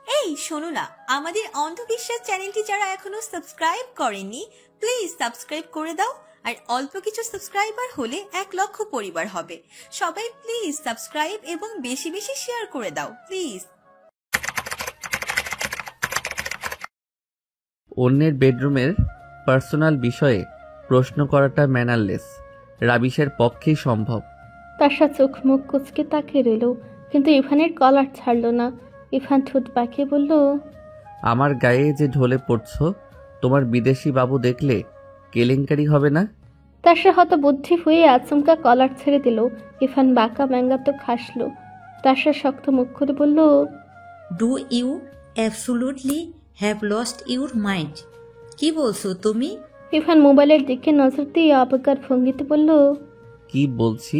এই শোনো না, আমাদের অন্ধবিশ্বাস চ্যানেলটি যারা এখনো সাবস্ক্রাইব করেননি প্লিজ সাবস্ক্রাইব করে দাও। আর অল্প কিছু সাবস্ক্রাইবার হলে 1,00,000 পরিবার হবে। সবাই প্লিজ সাবস্ক্রাইব এবং বেশি বেশি শেয়ার করে দাও প্লিজ। অন্যের বেডরুমের পার্সোনাল বিষয়ে প্রশ্ন করাটা ম্যানারলেস, রাবিশের পক্ষেই সম্ভব। তাশা চোখ মুখ কুচকে তাকিয়ে রইল, কিন্তু ইভানের কলার ছাড়ল না। ইভান ঠোঁট বাঁকিয়ে বলল, আমার গায়ে যে ঢলে পড়ছো, তোমার বিদেশি বাবু দেখলে কেলেঙ্কারি হবে না? তাশা হতবুদ্ধি হয়ে আচমকা কলার ছেড়ে দিল। ইভান বাঁকা ব্যঙ্গাত্মক হাসল। তাশা শক্ত মুখ করে বলল, do you absolutely have lost your mind? কি বলছো তুমি? ইভান মোবাইলের দিকে নজর দিয়ে অবজ্ঞার ভঙ্গিতে বলল, কি বলছি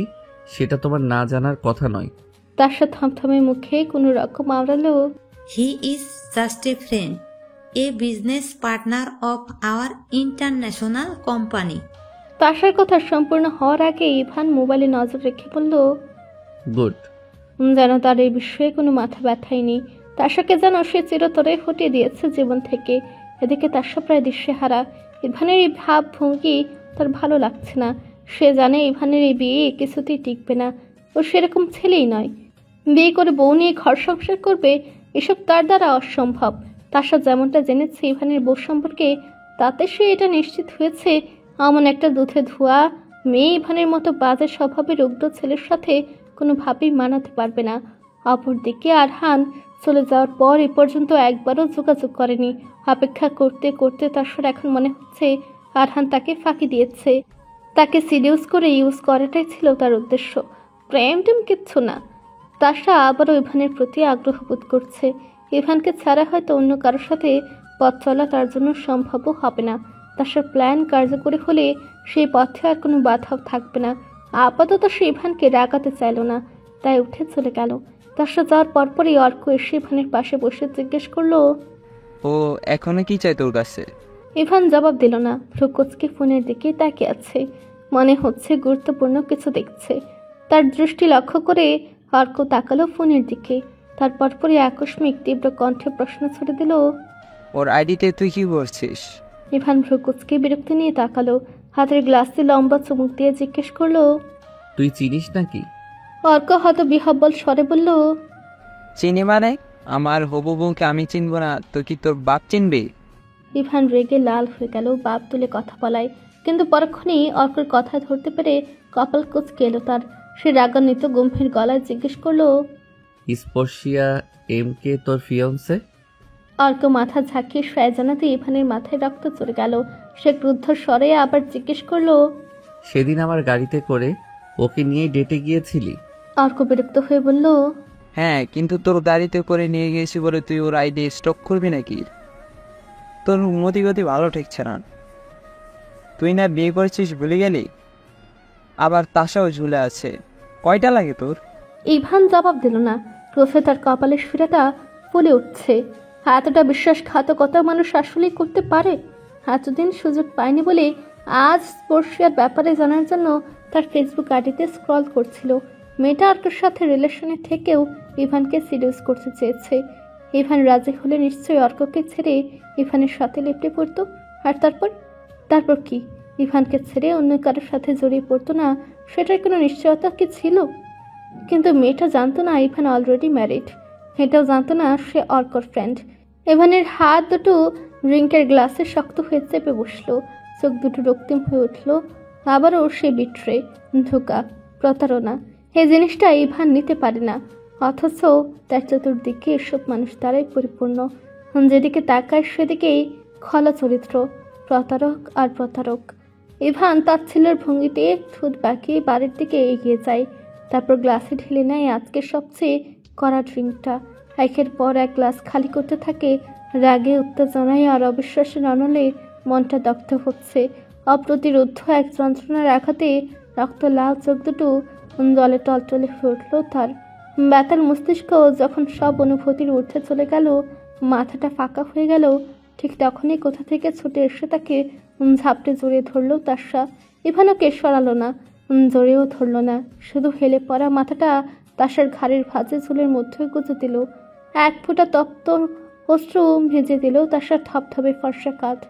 সেটা তোমার না জানার কথা নয়। তাশা থমথমে মুখে কোনো রকম আওড়ালো, he is just a friend, a business partner of our international company. তাশার কথা সম্পূর্ণ হওয়ার আগে ইভান মোবাইলে নজর রেখে বলল, গুড। যেন তার এই বিষয়ে কোনো মাথা ব্যথাই নেই। তাশাকে যেন সে চিরতরে হটিয়ে দিয়েছে জীবন থেকে। এদিকে তাশা প্রায় দিশেহারা। ইভানের এই ভাব ভঙ্গি তার ভালো লাগছে না। সে জানে ইভানের এই বিয়ে কিছুতেই টিকবে না। ও সেরকম ছেলেই নয়। বিয়ে করে বউ নিয়ে ঘর সংসার করবে, এসব তার দ্বারা অসম্ভব। তাশা যেমনটা জেনেছে ইভানের বউ সম্পর্কে, তাতে সে এটা নিশ্চিত হয়েছে এমন একটা দুধে ধোয়া মেয়ে ইভানের মতো বাজে স্বভাবের উগ্র ছেলের সাথে কোনোভাবেই মানাতে পারবে না। অপরদিকে আরহান চলে যাওয়ার পর এ পর্যন্ত একবারও যোগাযোগ করেনি। অপেক্ষা করতে করতে তাশার এখন মনে হচ্ছে আরহান তাকে ফাঁকি দিয়েছে। তাকে সিডিউস করে ইউজ করাটাই ছিল তার উদ্দেশ্য, প্রেম টেম কিচ্ছু না। তাশা আবারও ইভানের প্রতি আগ্রহ বোধ করছে। ইভানকে ছাড়া হয়তো অন্য কারোর সাথে পথ চলা তার জন্য সম্ভবও হবে না। তাশার প্ল্যান কার্যকরী হলে সেই পথে আর কোনো বাধাও থাকবে না। আপাতত সে ইভানকে রাগাতে চাইল না, তাই উঠে চলে গেল। তাশা যাওয়ার পরপরই অর্ক এসে ইভানের পাশে বসে জিজ্ঞেস করলো, ও এখনো কি চাই তোর কাছে? ইভান জবাব দিল না। ভ্রুকুচকে ফোনের দিকে তাকিয়ে আছে। মনে হচ্ছে গুরুত্বপূর্ণ কিছু দেখছে। তার দৃষ্টি লক্ষ্য করে অর্ক তাকালো ফোনের দিকে। তার পরপরই আকস্মিক তীব্র কণ্ঠে প্রশ্ন ছুড়ে দিল, ওর আইডিতে তুই কি করছিস? ইভান ভ্রুকুচকে বিরক্তি নিয়ে তাকালো। হাতের গ্লাসে লম্বা চুমুক দিয়ে জিজ্ঞেস করলো, তুই চিনিস নাকি? অর্ক হয়তো বিহব্বল স্বরে বলল, চিনি মানে? আমার হবু বউকে আমি চিনব না তো কি তোর বাপ চিনবে? ইভান রেগে লাল হয়ে গেল বাপ তুলে কথা বলায়, কিন্তু পরক্ষণেই অর্কের কথা ধরতে পেরে কপাল কুঁচকে এলো তার। সে রাগান্বিত গম্ভীর গলায় জিজ্ঞেস করলো, স্পর্শিয়া এম কে তোর ফিয়ন্সে? অর্ক মাথা ঝাঁকিয়ে সায় জানাতে ইভানের মাথায় রক্ত চড়ে গেল। সে ক্রুদ্ধ স্বরে আবার জিজ্ঞেস করলো, সেদিন আমার গাড়িতে করে ওকে নিয়ে ডেটে গিয়েছিলি? অর্ক বিরক্ত হয়ে বলল, হ্যাঁ, কিন্তু তোর গাড়িতে করে নিয়ে গেছি বলে তুই ওর আইডি স্টক করবি নাকি? তোর মতিগতি ভালো ঠেকছে না। তুই না বিয়ে করেছিস ভুলে গেলি? আবার তাসাও ঝুলে আছে। কয়টা লাগে তোর? ইভান জবাব দিল না। ক্রোধে তার কপালের শিরাটা ফুলে উঠছে। এতটা বিশ্বাসঘাতকতা মানুষ আসলেই করতে পারে? এতদিন সুযোগ পায়নি বলে আজ স্পর্শিয়ার ব্যাপারে জানার জন্য তার ফেসবুক আইডিতে স্ক্রল করছিল। মেয়েটা অর্কের সাথে রিলেশনে থেকেও ইভানকে সিডিউস করতে চেয়েছে। ইভান রাজি হলে নিশ্চয়ই অর্ককে ছেড়ে ইভানের সাথে লিপ্টে পড়তো। আর তারপর কি ইভানকে ছেড়ে অন্য কারোর সাথে জড়িয়ে পড়তো না, সেটার কোনো নিশ্চয়তা কি ছিল? কিন্তু মেয়েটা জানতো না ইভান অলরেডি ম্যারিড। এটাও জানতো না সে অর্কর ফ্রেন্ড। ইভানের হাত দুটো ড্রিঙ্কের গ্লাসে শক্ত হয়ে চেপে বসলো। চোখ দুটো রক্তিম হয়ে উঠল। আবারও সে বিট্রে, ধোঁকা, প্রতারণা, এই জিনিসটা ইভান নিতে পারে না। অথচ তার চতুর্দিকে এসব মানুষ দ্বারাই পরিপূর্ণ। যেদিকে তাকায় সেদিকেই খলা চরিত্র, প্রতারক আর প্রতারক। ইভান তার ছেলের ভঙ্গিতে ঠোঁট বাঁকিয়ে বাড়ির দিকে এগিয়ে যায়। তারপর গ্লাসে ঢেলে নেয় আজকের সবচেয়ে কড়া ড্রিঙ্কটা। একের পর এক গ্লাস খালি করতে থাকে। রাগে, উত্তেজনায় আর অবিশ্বাসের অনলে মনটা দগ্ধ হচ্ছে। অপ্রতিরোধ্য এক যন্ত্রণার আঘাতে রক্ত লাল চোখ দুটো জলে টলটলে হয়ে উঠল তার। ব্যথার মস্তিষ্ক যখন সব অনুভূতির ঊর্ধ্বে চলে গেল, মাথাটা ফাঁকা হয়ে গেল, ঠিক তখনই কোথা থেকে ছুটে এসে তাকে ঝাপটে জড়িয়ে ধরল তাশা। ইভান ওকে সরালো না, জড়িয়েও ধরল না, শুধু হেলে পড়া মাথাটা তাশার ঘাড়ের ভাঁজে চুলের মধ্যে গুঁজে দিল। এক ফোঁটা তপ্ত অশ্রু ভেজে দিল তার থপথপে ফর্সা কাঁধ।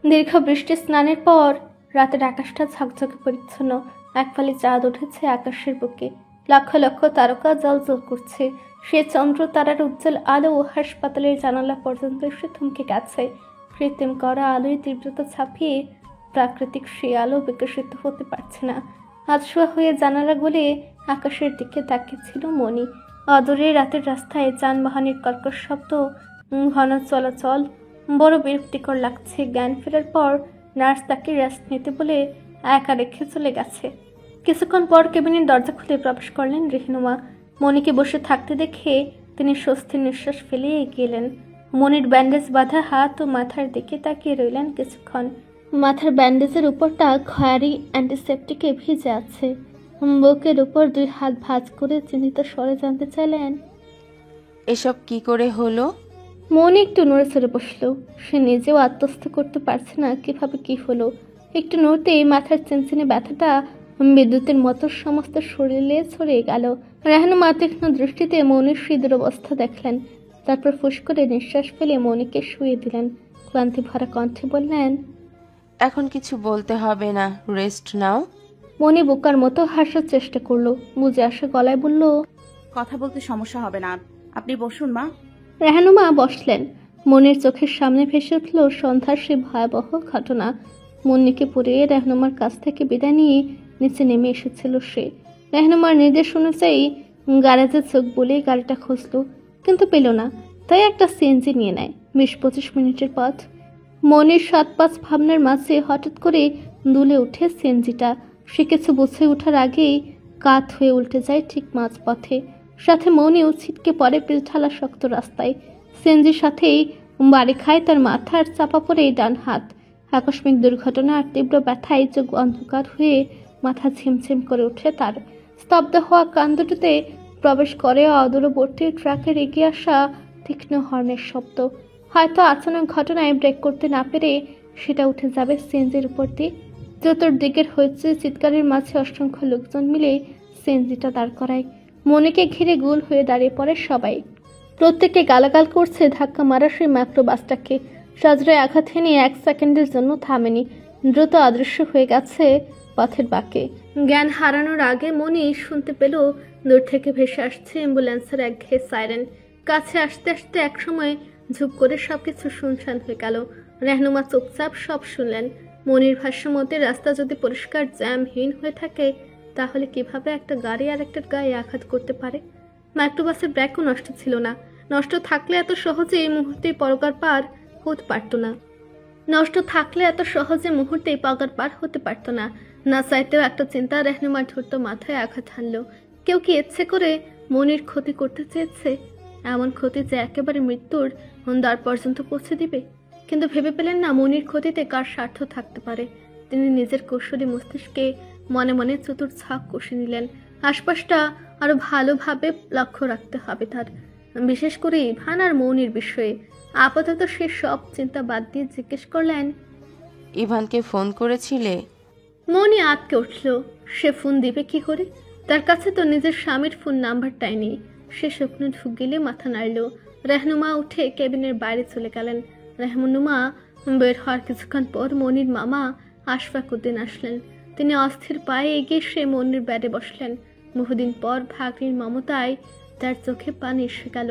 দীর্ঘ বৃষ্টি স্নানের পর রাতের আকাশটা ঝকঝকে পরিচ্ছন্ন। এক ফালি চাঁদ উঠেছে আকাশের বুকে, লক্ষ লক্ষ তারকা জ্বলজ্বল করছে। সে চন্দ্র তারার উজ্জ্বল আলো হাসপাতালের জানালা পর্যন্ত এসে থমকে গেছে। কৃত্রিম করা আলোয় তীব্রতা ছাপিয়ে প্রাকৃতিক সে আলো বিকশিত হতে পারছে না। আধশোয়া হয়ে জানালা গলে আকাশের দিকে তাকিয়েছিল মনি। অদূরে রাতের রাস্তায় যানবাহনের কর্কশ শব্দ, ঘন চলাচল বড় বিরক্তিকর লাগছে। জ্ঞান ফেরার পর নার্স তাকে রেস্ট নিতে বলে একা রেখে চলে গেছে। কিছুক্ষণ পর কেবিনের দরজা খুলে প্রবেশ করলেন রেহনুমা। মনিকে বসে থাকতে দেখে তিনি স্বস্তির নিঃশ্বাস ফেলে এগিয়ে এলেন। মনির ব্যান্ডেজ বাঁধা হাত ও মাথার দিকে তাকিয়ে রইলেন কিছুক্ষণ। মাথার ব্যান্ডেজের উপরটা খয়েরি অ্যান্টিসেপ্টিকে ভিজে আছে। বুকের উপর 2 হাত ভাঁজ করে চিন্তিত স্বরে জানতে চাইলেন, এসব কি করে হলো? মনি একটু নড়ে চড়ে বসল। সে নিজেও আত্মস্থ করতে পারছে না কিভাবে কি হলো। একটু নড়তেই মাথার চিনচিনে ব্যথাটা বিদ্যুতের মতো সমস্ত শরীরে ছড়িয়ে গেল। রেহনুমা তীক্ষ্ণ দৃষ্টিতে মনির শীতের অবস্থা দেখলেন। তারপর ফুস করে নিঃশ্বাস ফেলে মনিকে শুয়ে দিলেন। ক্লান্তি ভরা কণ্ঠে বললেন, এখন কিছু বলতে হবে না, রেস্ট নাও। মনি বোকার মতো হাসার চেষ্টা করলো। বুঝে আসা গলায় বলল, কথা বলতে সমস্যা হবে না, আপনি বসুন মা। রেহনুমা বসলেন। মনির চোখের সামনে ভেসে উঠল সন্ধ্যার সে ভয়াবহ ঘটনা। মুন্নিকে পড়িয়ে রেহনুমার কাছ থেকে বিদায় নিয়ে নিচে নেমে এসেছিল সে। রেহনুমার নির্দেশ অনুযায়ী গ্যারেজে চোখ বুলিয়ে গাড়িটা খুঁজল, কিন্তু পেল না। তাই একটা সিএনজি নিয়ে নেয়। 20-25 মিনিটের পথ। মনির 7-5 ভাবনার মাঝে হঠাৎ করে দুলে উঠে সিএনজিটা। সে কিছু বুঝে ওঠার আগেই কাত হয়ে উল্টে যায় ঠিক মাঝপথে। সাথে মনিও ছিটকে পড়ে পিছঢালা শক্ত রাস্তায়। সিএনজির সাথেই বাড়ি খায় তার মাথার চাপা পড়ে ডান হাত। আকস্মিক দুর্ঘটনা আর তীব্র ব্যথায় চোখ অন্ধকার হয়ে মাথা ঝিমঝিম করে ওঠে তার। স্তব্ধ হওয়া কান দুটোতে প্রবেশ করে অদূরবর্তী ট্রাকের এগিয়ে আসা তীক্ষ্ণ হর্নের শব্দ। হয়তো আচানক ঘটনায় ব্রেক করতে না পেরে সেটা উঠে যাবে সিএনজির উপর দিয়ে। চতুর্দিকের হয়েছে চিৎকারের মাঝে অসংখ্য লোকজন মিলে সিএনজিটা দাঁড় করায়। মনিকে ঘিরে গোল হয়ে দাঁড়িয়ে পড়ে সবাই। প্রত্যেকে গালাগাল করছে ধাক্কা মারা সেই মাইক্রোবাসটাকে। সজরায় আঘাত হেনে 1 সেকেন্ডের জন্য থামেনি, দ্রুত অদৃশ্য হয়ে গেছে পথের বাঁকে। জ্ঞান হারানোর আগে মনি শুনতে পেল দূর থেকে ভেসে আসছে অ্যাম্বুলেন্সের একঘেয়ে সাইরেন। কাছে আসতে আসতে একসময় ঝুপ করে সবকিছু শুনশান হয়ে গেল। রেহনুমা চুপচাপ সব শুনলেন। মনির ভাষ্য মতে রাস্তা যদি পরিষ্কার জ্যামহীন হয়ে থাকে তাহলে কিভাবে একটা গাড়ি আর একটা গায়ে আঘাত করতে পারে? মাইক্রোবাসের ব্রেকও নষ্ট ছিল না। নষ্ট থাকলে এত সহজে এই মুহূর্তে পরকার পার হতে পারত না। না চাইতেও একটা চিন্তা রেহনুমার ধূর্ত মাথায় আঘাত হানলো। কেউ কি ইচ্ছে করে মনির ক্ষতি করতে চেয়েছে? এমন ক্ষতি যে একেবারে মৃত্যুর দ্বার পর্যন্ত পৌঁছে দিবে। কিন্তু ভেবে পেলেন না মনির ক্ষতিতে কার স্বার্থ থাকতে পারে। তিনি নিজের কৌশলী মস্তিষ্কে মনে মনে চতুর ছাক কষে নিলেন। আশপাশটা আরো ভালোভাবে লক্ষ্য রাখতে হবে তার, বিশেষ করে ইভান আর মনির বিষয়ে। আপাতত সে সব চিন্তা বাদ দিয়ে জিজ্ঞেস করলেন, ইভানকে ফোন করেছিলে? মনি আটকে উঠল। সে ফোন দিবে কি করে? তার কাছে তো নিজের স্বামীর ফোন নাম্বারটাই নেই। সে স্বপ্নে ঢুক গেলে মাথা নাড়ল। রেহনুমা উঠে কেবিনের বাইরে চলে গেলেন। রেহনুমা বের হওয়ার কিছুক্ষণ পর মনির মামা আশফাকুদ্দিন আসলেন। তিনি অস্থির পায়ে এগিয়ে সে মনির বেডে বসলেন। বহুদিন পর ভাগ্নির মমতায় তার চোখে পানি এসে গেল।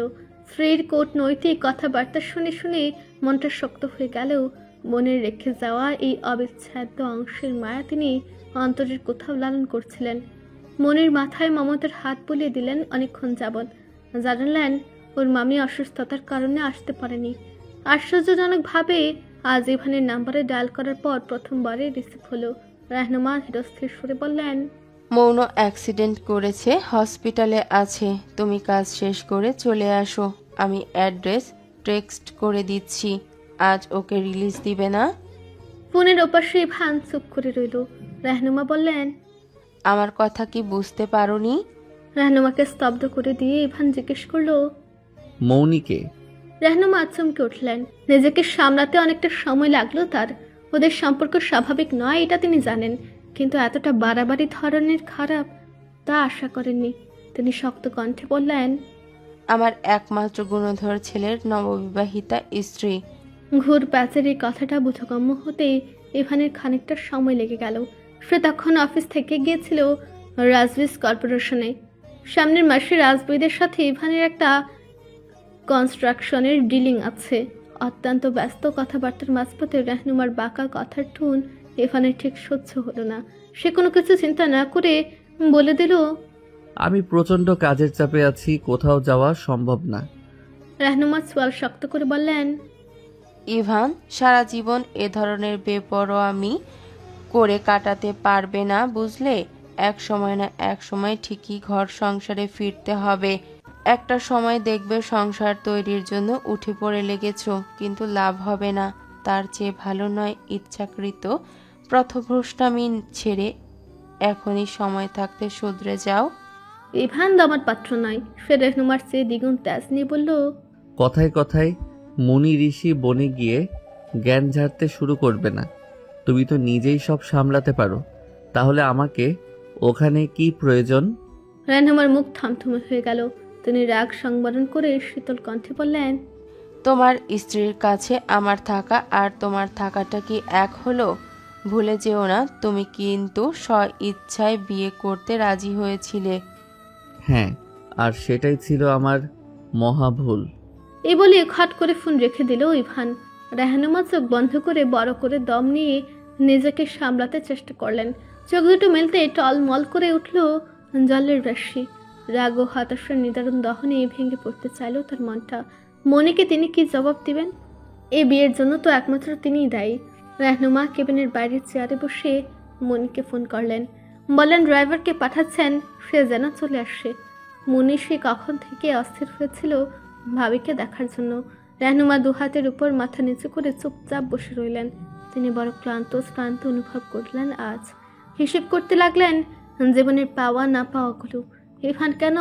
স্ত্রীর কোট নৈতিক কথাবার্তা শুনে শুনে মনটা শক্ত হয়ে গেলেও মনের রেখে যাওয়া এই অবিচ্ছেদ্য অংশের মায়া তিনি অন্তরের কোথাও লালন করছিলেন। মনির মাথায় মমতার হাত বুলিয়ে দিলেন অনেকক্ষণ যাবৎ। জানালেন ওর মামি অসুস্থতার কারণে আসতে পারেনি। আশ্চর্যজনকভাবে আজ ইভানের নাম্বারে ডায়াল করার পর প্রথমবারে রিসিভ হলো। রেহনুমা ধীরস্থির সুরে বললেন, মৌন অ্যাক্সিডেন্ট করেছে, হসপিটালে আছে। তুমি কাজ শেষ করে চলে আসো। আমি অ্যাড্রেস টেক্সট করে দিচ্ছি। আজ ওকে রিলিজ দিবে না? ফোনের ওপাশে ইভান চুপ করে রইল। রেহনুমা বললেন, আমার কথা কি বুঝতে পারোনি? রেহনুমাকে স্তব্ধ করে দিয়ে ইভান জিজ্ঞেস করলো, মৌনিকে? রেহনুমা চমকে উঠলেন। নিজেকে সামলাতে অনেকটা সময় লাগলো তার। ওদের সম্পর্ক স্বাভাবিক নয় এটা তিনি জানেন, কিন্তু এতটা বাড়াবাড়ি ধরনের খারাপ তা আশা করেননি। তিনি শক্ত কণ্ঠে বললেন, আমার একমাত্র গুণধর ছেলের নববিবাহিতা স্ত্রী। ঘুর প্যাচের এই কথাটা বোধগম্য হতেই ইভানের খানিকটা সময় লেগে গেল। সে তখন অফিস থেকে গিয়েছিল রাজবিস কর্পোরেশনে। সামনের মাসে রাজবীদের সাথে ইভানের একটা কনস্ট্রাকশনের ডিলিং আছে। অত্যন্ত ব্যস্ত কথাবার্তার মাঝপথে রেহনুমার বাঁকা কথার টুন ইভানের ঠিক সহ্য হলো না। সে কোনো কিছু চিন্তা না করে বলে দিল, আমি প্রচণ্ড কাজের চাপে আছি, কোথাও যাওয়া সম্ভব না। রেহনুমা সোয়াল শক্ত করে বললেন, ইভান সারা জীবন এ ধরনের বেপরোয়ামি করে কাটাতে পারবে না, বুঝলে? এক সময় না এক সময় ঠিকই ঘর সংসারে ফিরতে হবে। একটা সময় দেখবে সংসার তৈরির জন্য উঠে পড়ে লেগেছো, কিন্তু লাভ হবে না। তার চেয়ে ভালো নয় ইচ্ছাকৃত পথভ্রষ্টামি ছেড়ে এখনই সময় থাকতে শুধরে যাও। ইভান দামার পাত্র নয়। সে রেহনুমার চেয়ে দ্বিগুণ তেজ নিয়ে বলল, কথায় কথায় মুনি ঋষি বনে গিয়ে জ্ঞান ঝাড়তে শুরু করবে না। তুমি তো নিজেই সব সামলাতে পারো, তাহলে আমাকে ওখানে কি প্রয়োজন? রেহনুমার মুখ থমথমে হয়ে গেল। তিনি রাগ সংবরণ করে শীতল কণ্ঠে বললেন, তোমার স্ত্রীর কাছে আমার থাকা আর তোমার থাকাটা কি এক হলো? ভুলে যেও না, তুমি কিন্তু স্ব-ইচ্ছায় বিয়ে করতে রাজি হয়েছিলে। হ্যাঁ, আর সেটাই ছিল আমার মহা ভুল। এই বলে খট করে ফোন রেখে দিল ইভান। রেহনুমা চোখ বন্ধ করে বড় করে দম নিয়ে নিজেকে সামলাতে চেষ্টা করলেন। চোখ দুটো মেলতে টলমল করে উঠল জলের রাশি। রাগ ও হতাশার নিদারুণ দহনে ভেঙে পড়তে চাইল তার মনটা। মনিকে তিনি কি জবাব দিবেন? এই বিয়ের জন্য তো একমাত্র তিনিই দায়ী। রেহনুমা কেবিনের বাইরের চেয়ারে বসে মনিকে ফোন করলেন। বললেন ড্রাইভারকে পাঠাচ্ছেন, সে যেন চলে আসে। মনি সে কখন থেকে অস্থির হয়েছিল ভাবিকে দেখার জন্য। রেহনুমা দুহাতের উপর মাথা নিচু করে চুপচাপ বসে রইলেন। তিনি বড় ক্লান্ত অনুভব করলেন আজ। হিসেব করতে লাগলেন জীবনের পাওয়া না পাওয়াগুলো। ইরফান কেন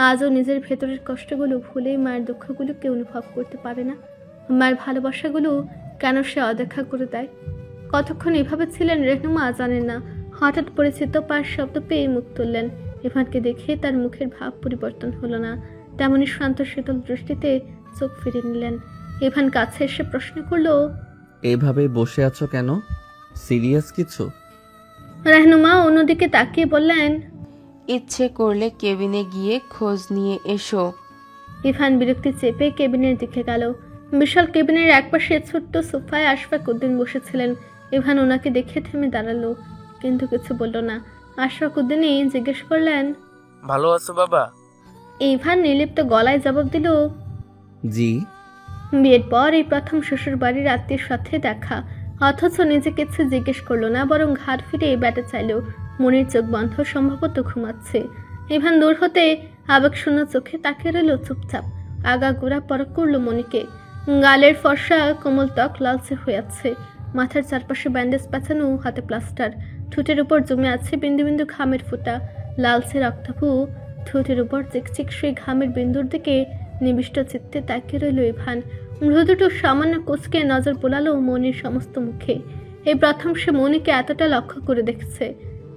আজও নিজের ভেতরের কষ্টগুলো ভুলে মায়ের দুঃখগুলোকে অনুভব করতে পারে না? মায়ের ভালোবাসাগুলো কেন সে অদেখা করে দেয়? কতক্ষণ এভাবে ছিলেন রেহনুমা জানেন না। হঠাৎ পরিচিত পার শব্দ পেয়ে মুখ তুললেন। ইরফানকে দেখে তার মুখের ভাব পরিবর্তন হলো না। তেমনি শান্ত শীতল দৃষ্টিতে চোখ ফিরে নিলেন। ইরফান কাছে এসে প্রশ্ন করলো, এভাবে বসে আছো কেন? সিরিয়াস কিছু? রেহনুমা অন্যদিকে তাকিয়ে বললেন, ইচ্ছে করলে কেবিনে গিয়ে খোঁজ নিয়ে এসো। ইরফান বিরক্তি চেপে কেবিনের দিকে গেল। বিশাল কেবিনের একপাশে ছোট্ট সোফায় আশফাক উদ্দিন বসেছিলেন। ইরফান ওনাকে দেখে থেমে দাঁড়ালো, কিন্তু কিছু বলল না। আশফাক উদ্দিনই জিজ্ঞেস করলেন, ভালো আছো বাবা? ইরফান নির্লিপ্ত গলায় জবাব দিল, জি। বিয়ের পর এই প্রথম শ্বশুর বাড়ির আত্মীয়ের সাথে দেখা, অথচ নিজে কিছু জিজ্ঞেস করলো না, বরং ঘাট ফিরে ব্যাটে চাইল। মনির চোখ বন্ধ, সম্ভবত ঘুমাচ্ছে। ইরফান দূর হতে আবেগশূন্য চোখে তাকিয়ে রইল চুপচাপ। আগাগোড়া পরখ করলো মনিকে। গালের ফর্সা কোমল ত্বক লালচে হয়ে আছে, মাথার চারপাশে ব্যান্ডেজ পেঁচানো, হাতে প্লাস্টার। ঠোঁটের উপর জমে আছে বিন্দু বিন্দু ঘামের ফোঁটা। লালচে রক্তাভু ঠোঁটের উপর চিকচিক সেই ঘামের বিন্দুর দিকে নিবিষ্ট চিত্তে তাকিয়ে রইল ইরফান। মৃদুটো সামান্য কুচকে নজর বোলালো মনির সমস্ত মুখে। এই প্রথম সে মনিকে এতটা লক্ষ্য করে দেখেছে।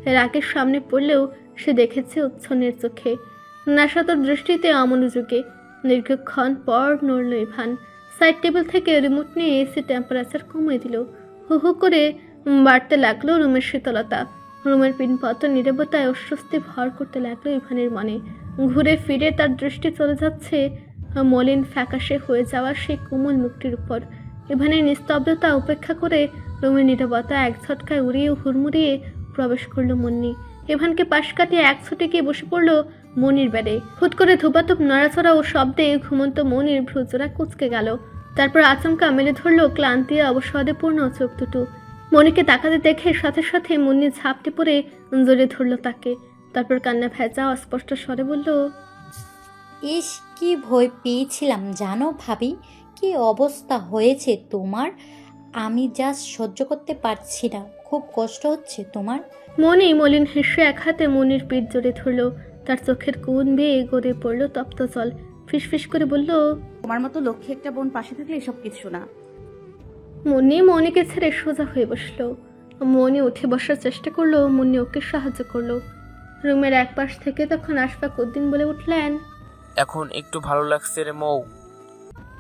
এর আগে সামনে পড়লেও সে দেখেছে উচ্ছন্নের চোখে, নেশাতুর দৃষ্টিতে, অমনোযোগে। দীর্ঘক্ষণ পর নড়ল ইরফান। সাইড টেবিল থেকে রিমোট নিয়ে এসি টেম্পারেচার কমিয়ে দিল। হু হু করে বাড়তে লাগলো রুমের শীতলতা। রুমের পিনপত নীরবতায় অস্বস্তি ভর করতে লাগলো ইরফানের মনে। ঘুরে ফিরে তার দৃষ্টি চলে যাচ্ছে মলিন ফ্যাকাশে হয়ে যাওয়া সেই কোমল মুখটির উপর। ইরফানের নিস্তব্ধতা উপেক্ষা করে রুমের নীরবতা এক ঝটকায় উড়িয়ে হুড়মুড়িয়ে প্রবেশ করলো মুন্নি। ইরফানকে পাশ কাটিয়ে এক ছুটে গিয়ে বসে পড়লো মনির বেডে। হুট করে ধোপাধুপ নড়াচড়া ও শব্দে ঘুমন্ত মনির ভ্রুজোড়া কুঁচকে গেল। তারপর আচমকা মেলে ধরলো ক্লান্তি অবসাদে পূর্ণ চোখ দুটো। মনিকে তাকাতে দেখে সাথে সাথে মুন্নি ঝাপটে পড়ে জড়িয়ে ধরলো তাকে। তারপর কান্না ভেজা অস্পষ্ট স্বরে বলল, ইস, কি ভয় পেয়েছিলাম জানো ভাবি? কি অবস্থা হয়েছে তোমার? আমি জাস্ট সহ্য করতে পারছি না। খুব কষ্ট হচ্ছে তোমার? মনি মলিন হেসে এক হাতে মনির পিঠ জড়িয়ে ধরলো। তার চোখের কোণ বেয়ে গড়ে পড়লো তপ্ত জল। ফিসফিস করে বলল, তোমার মতো লক্ষ্মী একটা বোন পাশে থাকলে এসব কিছু না। মুন্নি মনিকে ছেড়ে সোজা হয়ে বসলো। মনি উঠে বসার চেষ্টা করলো, মুন্নি ওকে সাহায্য করলো। রুমের এক পাশ থেকে তখন আশফাক উদ্দিন বলে উঠলেন, এখন একটু ভালো লাগছে রে মৌ।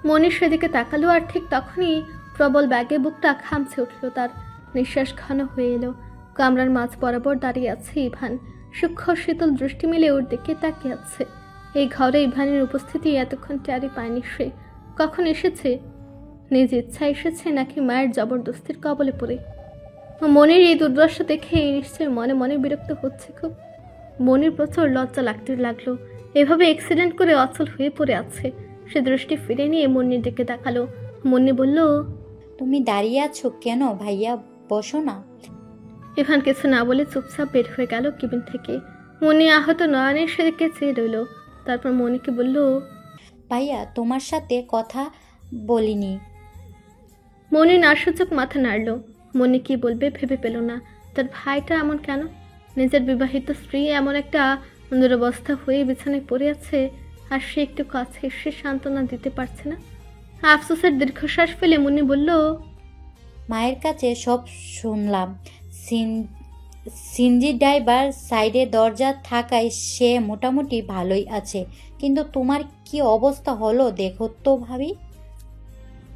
মনির সেদিকে তাকালো আর ঠিক তখনই প্রবল ব্যাগে বুকটা খামছে উঠল তার। নিঃশ্বাস ঘন হয়ে এলো। কামরার মাঝ বরাবর দাঁড়িয়ে আছে ইভান। সূক্ষ্ম শীতল দৃষ্টি মিলে ওর দিকে তাকিয়ে আছে। এই ঘরে ইভানের উপস্থিতি এতক্ষণ টেরি পায়নি সে। কখন এসেছে? নিজ ইচ্ছা এসেছে নাকি মায়ের জবরদস্তির কবলে পড়ে? মনির এই দুর্দশা দেখে নিশ্চয় মনে মনে বিরক্ত হচ্ছে খুব। মনির প্রচুর লজ্জা লাগতে লাগলো। এভাবে অ্যাক্সিডেন্ট করে অচল হয়ে পড়ে আছে। সে দৃষ্টি ফিরে নিয়ে মুন্নির দিকে তাকালো। মুন্নি বলল, তুমি দাঁড়িয়ে আছো কেন ভাইয়া, বসো না। ইভান কিছু না বলে চুপচাপ বের হয়ে গেল কেবিন থেকে। মুন্নি আহত নয়নের সেদিকে চেয়ে রইল। তারপর মনিকে বলল, ভাইয়া তোমার সাথে কথা বলিনি। মনি নাসূচক মাথা নাড়ল। মনি কি বলবে ভেবে পেল না। তার ভাইটা এমন কেন? নিজের বিবাহিত স্ত্রী এমন একটা দুরবস্থা হয়ে বিছানায় পড়ে আছে, আর সে একটু কাছে এসে সান্ত্বনা দিতে পারছে না। আফসোসের দীর্ঘশ্বাস ফেলে মুন্নি বলল, মায়ের কাছে সব শুনলাম। সিনজি ড্রাইভার সাইডে দরজা থাকায় সে মোটামুটি ভালোই আছে, কিন্তু তোমার কি অবস্থা হলো দেখো তো ভাবি।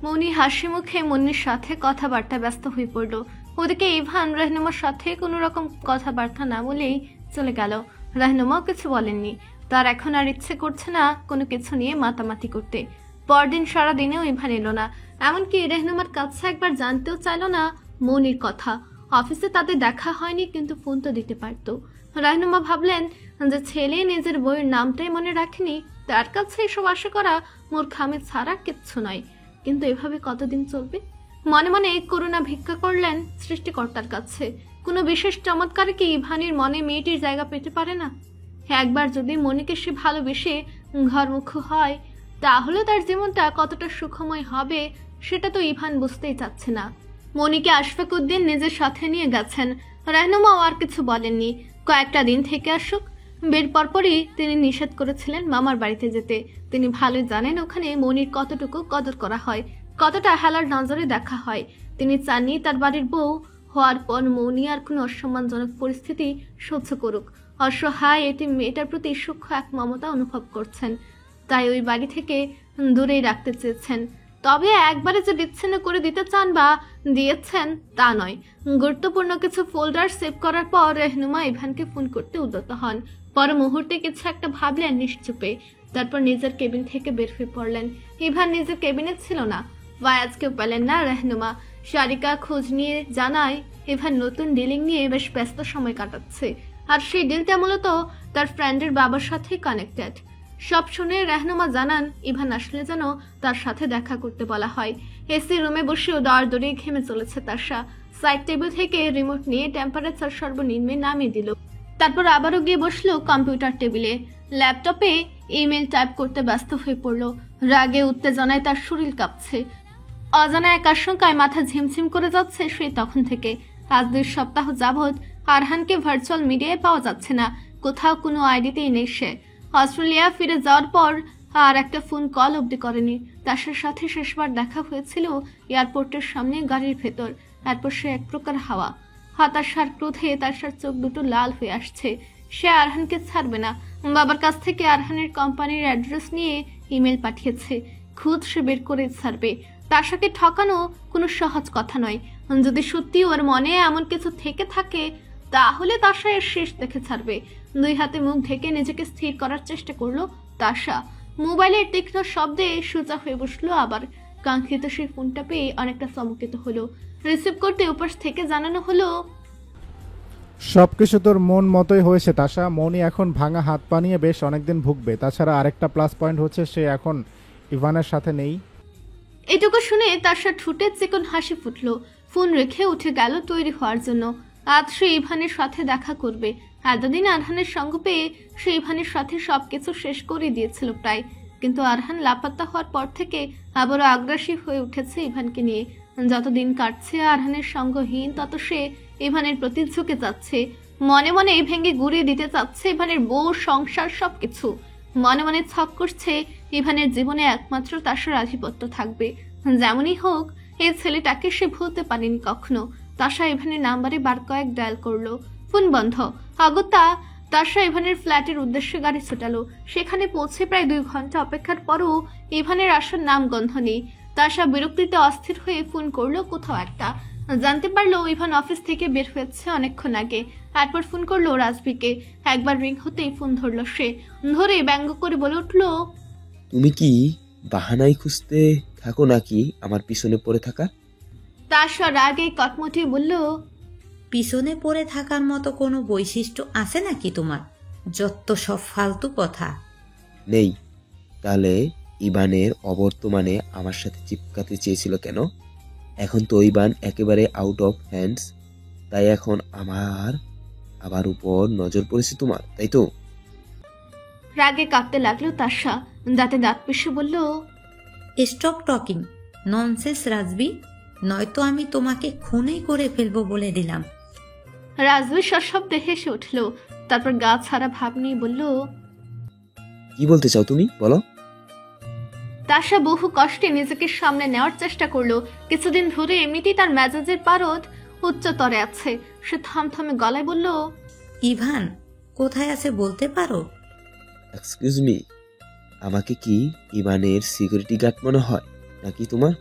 মনি হাসি মুখে মুন্নির সাথে কথাবার্তা ব্যস্ত হয়ে পড়ল। ওদিকে ইভান রাহনুমার সাথে কোনো রকম কথাবার্তা না বলেই চলে গেল। রাহনুমাও কিছু বলেননি। তার এখন আর ইচ্ছে করছে না কোনো কিছু নিয়ে মাতামাতি করতে। পরদিন সারাদিনেও ইভান এলো না। এমনকি রাহনুমার কাছে একবার জানতেও চাইল না মনির কথা। অফিসে তাদের দেখা হয়নি, কিন্তু ফোন তো দিতে পারতো। রাহনুমা ভাবলেন যে ছেলে নিজের বইয়ের নামটাই মনে রাখেনি, তার কাছে এসব আশা করা মূর্খামি ছাড়া কিচ্ছু নয়। কিন্তু এভাবে কতদিন চলবে? মনে মনে করুণা ভিক্ষা করলেন সৃষ্টিকর্তার কাছে। কোনো বিশেষ চমৎকারে কি ইভানের মনে মেয়েটির জায়গা পেতে পারে না? একবার যদি মনিকে সে ভালোবেসে ঘরমুখ হয়, তাহলে তার জীবনটা কতটা সুখময় হবে সেটা তো ইভান বুঝতেই চাচ্ছে না। মনিকে আশফাক উদ্দিন নিজের সাথে নিয়ে গেছেন। রাহনুমাও আর কিছু বলেননি, কয়েকটা দিন থেকে আসুক। বের পরপরই তিনি নিষেধ করেছিলেন মামার বাড়িতে যেতে। তিনি ভালোই জানেন ওখানে মনির কতটুকু কদর করা হয়, কতটা হেলার নজরে দেখা হয়। তিনি চাননি তার বাড়ির বউ হওয়ার পর মনি আর কোনো অসম্মানজনক পরিস্থিতি সহ্য করুক। অসহায় এটি মেয়েটার প্রতি সূক্ষ্ম এক মমতা অনুভব করছেন, তাই ওই বাড়ি থেকে দূরেই রাখতে চেয়েছেন। তবে একবারে যে বিচ্ছিন্ন করে দিতে চান বা দিয়েছেন তা নয়। গুরুত্বপূর্ণ কিছু ফোল্ডার সেভ করার পর রাহনুমা ইভানকে ফোন করতে উদ্যত হন। পর মুহূর্তে কিছু একটা ভাবলেন নিশ্চুপে। তারপর নিজের কেবিন থেকে বের হয়ে পড়লেন। ইভান নিজের কেবিনে ছিল না। ফায়াজকেও পেলেন না রাহনুমা। সারিকা খোঁজ নিয়ে জানায় ইভান নতুন ডিলিং নিয়ে বেশ ব্যস্ত সময় কাটাচ্ছে, আর সেই ডিলটা মূলত তার ফ্রেন্ডের বাবার সাথে কানেক্টেড। সব শুনে রাহনুমা জানান ইভান আসলে যেন তার সাথে দেখা করতে বলা হয়। এসি রুমে বসেও দরদরে ঘেমে চলেছে তাশা। সাইড টেবিল থেকে রিমোট নিয়ে টেম্পারেচার সর্বনিম্নে নামিয়ে দিল। তারপর আবারও গিয়ে বসলো কম্পিউটার টেবিলে। ল্যাপটপে ইমেল টাইপ করতে ব্যস্ত হয়ে পড়লো। রাগে উত্তেজনায় তার শরীর কাঁপছে। অজানা এক আশঙ্কায় মাথা ঝিমঝিম করে যাচ্ছে সেই তখন থেকে। আজ 2 সপ্তাহ যাবৎ আরহানকে ভার্চুয়াল মিডিয়ায় পাওয়া যাচ্ছে না। কোথাও কোনো আইডিতেই নেই সে। অস্ট্রেলিয়া ফিরে যাওয়ার পর আর একটা ফোন কল অবধি করেনি। তার সাথে শেষবার দেখা হয়েছিল এয়ারপোর্টের সামনে গাড়ির ভেতর। এরপর সে এক প্রকার হাওয়া। হতাশার ক্রোধে তার চোখ দুটো লাল হয়ে আসছে। সে আরহানকে ছাড়বে না। বাবার কাছ থেকে আরহানের কোম্পানির অ্যাড্রেস নিয়ে ইমেল পাঠিয়েছে। খুদ সে বের করে ছাড়বে। তাশাকে ঠকানো কোনো সহজ কথা নয়। যদি সত্যি ওর মনে এমন কিছু থেকে থাকে, তাহলে তাশা এর শেষ দেখে ছাড়বে। 2 হাতে মুখ ঢেকে নিজেকে স্থির করার চেষ্টা করলো তাশা। মোবাইলের তীক্ষ্ণ শব্দে সোজা হয়ে বসলো আবার। কাঙ্ক্ষিত সেই ফোনটা পেয়ে অনেকটা চমকিত হলো। রিসিভ করতে উপাস থেকে জানানো হলো, সবকিছু তোর মন মতোই হয়েছে তাশা। মনি এখন ভাঙা হাত পা নিয়ে বেশ অনেকদিন ভুগবে। তাছাড়া আরেকটা প্লাস পয়েন্ট হচ্ছে সে এখন ইভানের সাথে নেই। এটুকু শুনে তাশা ঠুটে চিকন হাসি ফুটলো। ফোন রেখে উঠে গেল তৈরি হওয়ার জন্য। আজ সে ইভানের সাথে দেখা করবে। এতদিন আরহানের সঙ্গ পেয়ে সে ইভানের সাথে সবকিছু শেষ করে দিয়েছিল প্রায়। কিন্তু আরহান লাপাত্তা হওয়ার পর থেকে আবারও আগ্রাসী হয়ে উঠেছে ইভানকে নিয়ে। যত দিন কাটছে আরহানের সঙ্গহীন, তত সে ইভানের প্রতি ঝুঁকে যাচ্ছে। মনে মনে ভেঙে গুড়িয়ে দিতে চাচ্ছে ইভানের বউ, সংসার, সবকিছু। মনে মনে ছক করছে ইভানের জীবনে একমাত্র তাশার আধিপত্য থাকবে। যেমনই হোক এই ছেলেটাকে সে ভুলতে পারেনি কখনো। তাশা ইভানের নাম্বারে বার কয়েক ডায়াল করলো। ফোন বন্ধ। অগত্যা তাশা ইভানের ফ্ল্যাটের উদ্দেশ্যে গাড়ি ছোটালো। সেখানে পৌঁছে প্রায় 2 ঘন্টা অপেক্ষার পরও ইভানের আসার নামগন্ধ নেই। তাশা বিরক্তিতে অস্থির হয়ে ফোন করলো কোথাও একটা। জানতে পারলো ইভান অফিস থেকে বের হয়েছে অনেকক্ষণ আগে। এরপর ফোন করলো রাজভিকে। একবার রিং হতেই ফোন ধরলো সে। ধরে ব্যঙ্গ করে বলে উঠলো, তুমি কি বাহানাই খুঁজতে থাকো নাকি আমার পিছনে পড়ে থাকা? তাশা রাগে কটমটিয়ে বলল, পিছনে পড়ে থাকার মতো কোনো বৈশিষ্ট্য আছে নাকি তোমার? যত সব ফালতু কথা। নেই। তাহলে ইভানের অবর্তমানে আমার সাথে চিপকাতে চেয়েছিল কেন? এখন তো ইভান একেবারে আউট অফ হ্যান্ডস, তাই এখন আবার উপর নজর পড়েছে তোমার, তাই তো? রাগে কাঁপতে লাগলো তাশা। দাঁতে দাঁত পিষে বলল, স্টপ টকিং ননসেন্স রাজবি, নয়তো আমি তোমাকে খুনই করে ফেলবো বলে দিলাম। রাজবি সশব্দে হেসে উঠল। তারপর গা ছাড়া ভাব নিয়ে বলল, কি বলতে চাও তুমি, বলো। তাশা বহু কষ্টে নিজেকে সামনে নেওয়ার চেষ্টা করলো। কিছুদিন ধরে এমনিতেই তার মেজাজের পারদ উচ্চতরে আছে। সে থামথামে গলায় বলল, ইভান কোথায় আছে বলতে পারো? এক্সকিউজ মি, আমাকে কি ইভানের সিকিউরিটি গার্ড মনে হয় নাকি তোমার?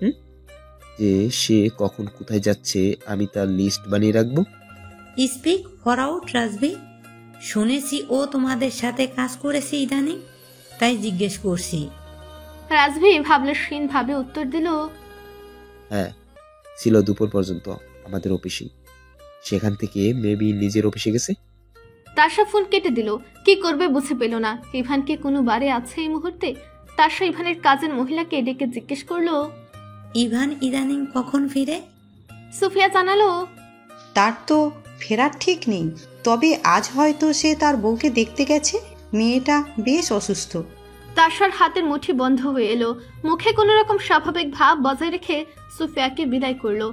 যে সে কখন কোথায় যাচ্ছে আমি তার লিস্ট বানিয়ে রাখবো? স্পিক ফর আউট রাজবি। শুনেছি ও তোমাদের সাথে কাজ করেছে ইদানিং, তাই জিজ্ঞেস করছি। রাজবি ভাবলেশীন ভাবে উত্তর দিল, হ্যাঁ, ছিল দুপুর পর্যন্ত আমাদের অফিসে। সেখান থেকে মেবি নিজের অফিসে গেছে। তাশা ফোন কেটে দিল। কি করবে বুঝে পেল না। ইভান কি কোনো বারে আছে এই মুহূর্তে? তাশা ইভানের কাজের মহিলাকে ডেকে জিজ্ঞেস করলো, ইভান ইদানিং কখন ফিরে? সুফিয়া জানালো, তার তো ফেরার ঠিক নেই, তবে আজ হয়তো সে তার বউকে দেখতে গেছে। মেয়েটা বেশ অসুস্থ। তাশার হাতের মুঠি বন্ধ হয়ে এলো। মুখে কোনো রকম স্বাভাবিক ভাব বজায় রেখে সুফিয়াকে বিদায় করলো।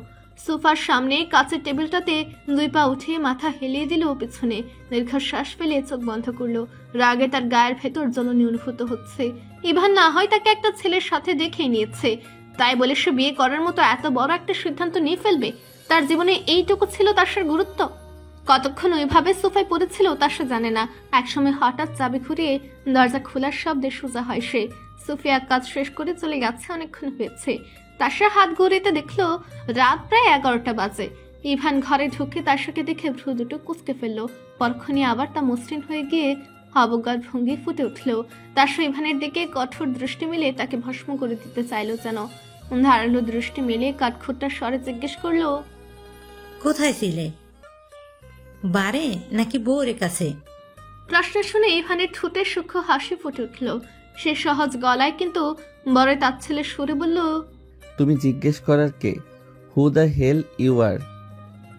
সোফার সামনে কাঁচের টেবিলটাতে 2 পা উঠিয়ে মাথা হেলিয়ে দিল পিছনে। দীর্ঘশ্বাস ফেলে চোখ বন্ধ করলো। রাগে তার গায়ের ভেতর জ্বলনি অনুভূত হচ্ছে। ইভান না হয় তাকে একটা ছেলের সাথে দেখে নিয়েছে, তাই বলে সে বিয়ে করার মতো এত বড় একটা সিদ্ধান্ত নিয়ে ফেলবে? তার জীবনে এইটুকু ছিল তাশার গুরুত্ব? কতক্ষণ ওইভাবে সোফায় পড়েছিল তাশা জানে না। একসময় হঠাৎ চাবি ঘুরিয়ে দরজা খোলার শব্দে সোজা হয় সে। সুফিয়া কাজ শেষ করে চলে গেছে, অনেকক্ষণ হয়েছে। তাশা হাত ঘুরিতে দেখলো রাত প্রায় 11টা বাজে। ইভান ঘরে ঢুকে তাশাকে দেখে ভ্রু দুটো কুঁচকে ফেললো। পরক্ষণই আবার তা মসৃণ হয়ে গিয়ে অবজ্ঞার ভঙ্গি ফুটে উঠল। তাশা ইভানের দিকে কঠোর দৃষ্টি মিলে তাকে ভস্ম করে দিতে চাইল যেন। ধারালো দৃষ্টি মিলে কাঠখোট্টা স্বরে জিজ্ঞেস করলো, কোথায় ছিলে? বারে নাকি বউরের কাছে? প্রশ্ন শুনে ইভানের ঠোঁটে সূক্ষ্ম হাসি ফুটে উঠল। সে সহজ গলায় কিন্তু বড় তাচ্ছিলের সুরে বলল, তুমি জিজ্ঞেস করার কে? হু দ্য হেল ইউ আর?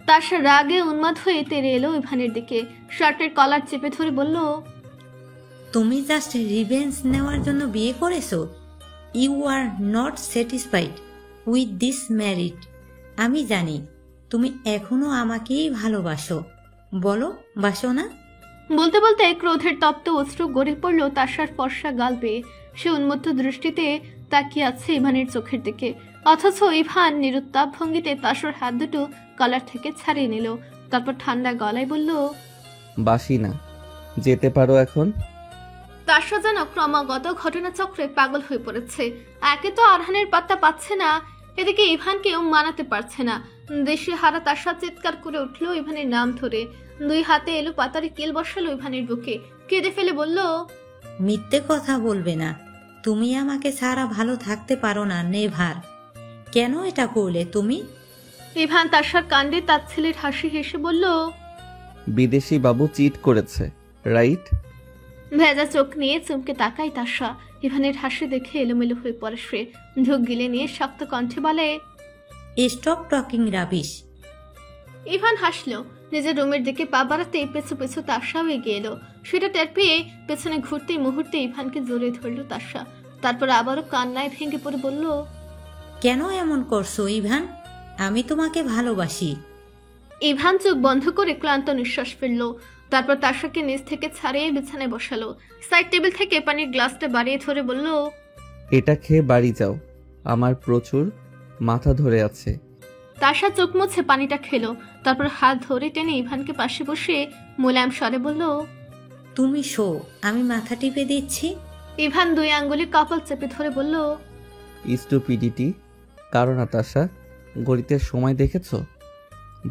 তাশা রাগে উন্মাদ হয়ে তেড়ে এলো ইভানের দিকে। শার্টের কলার চেপে ধরে বলল, তুমি জাস্ট রিভেঞ্জ নেওয়ার জন্য বিয়ে করেছো? You are not satisfied with this married. আমি জানি তুমি এখনো আমাকেই ভালোবাসো। বলো, বাসো না? বলতে বলতে ক্রোধের তপ্ত অশ্রু গড়ে পড়ল তাশার ফর্সা গাল পেয়ে। সে উন্মত্ত দৃষ্টিতে তাকিয়ে আছে ইভানের চোখের দিকে, অথচ ইভান নিরুত্তাপ ভঙ্গিতে তাশার হাত দুটো কলার থেকে ছাড়িয়ে নিল। তারপর ঠান্ডা গলায় বলল, বাসি না, যেতে পারো এখন। তাশা যেন ক্রমাগত ঘটনাচক্রে পাগল হয়ে পড়েছে। একে তো আরহানের পাত্তা পাচ্ছে না, এদিকে ইভানকেও মানাতে পারছে না। দেশে হারা তাশা চিৎকার করে উঠল ইভানের নাম ধরে। 2 হাতে এলো পাতারে কিল বসালো ইভানের বুকে। কেঁদে ফেলে বলল, মিথ্যে কথা বলবে না। তুমি আমাকে ছাড়া ভালো থাকতে পারো না, নেভার। কেন এটা করলে তুমি? ইভান তাশার কাণ্ডে তাচ্ছিলের হাসি হেসে বলল, বিদেশি বাবু চিট করেছে, রাইট? ভেজা চোখ নিয়ে চমকে তাকায় তাশা। ইভানের হাসি দেখে এলোমেলো হয়ে পড়ে সে। ঢোক গিলে নিয়ে শক্ত কণ্ঠে বলে, স্টপ টকিং রাবিশ। ইভান হাসলো। নিজের রুমের দিকে পা বাড়াতে পেছু পেছু তাশাও এগিয়ে এলো। সেটা টের পেয়ে পেছনে ঘুরতেই মুহূর্তে ইভানকে জড়িয়ে ধরলো তাশা। তারপর আবারও কান্নায় ভেঙে পড়ে বলল, কেন এমন করছো ইভান? আমি তোমাকে ভালোবাসি। ইভান চোখ বন্ধ করে ক্লান্ত নিঃশ্বাস ফেললো। তারপর তাশাকে নিচ থেকে ছাড়িয়ে বিছানায় বসালো। সাইড টেবিল থেকে পানির গ্লাসটা বাড়িয়ে ধরে বলল, এটা খেয়ে বাড়ি যাও, আমার প্রচুর মাথা ধরে আছে। তাশা চোখ মুছে পানিটা খেলো। তারপর হাত ধরে টেনে ইভানকে পাশে বসে মোলায়েম স্বরে বলল, তুমি শো, আমি মাথা টিপে দিচ্ছি। ইভান 2 আঙ্গুলে কপাল চেপে ধরে বলল, স্টুপিডিটি। কারণ নাতাশা, গড়িতে সময় দেখেছো?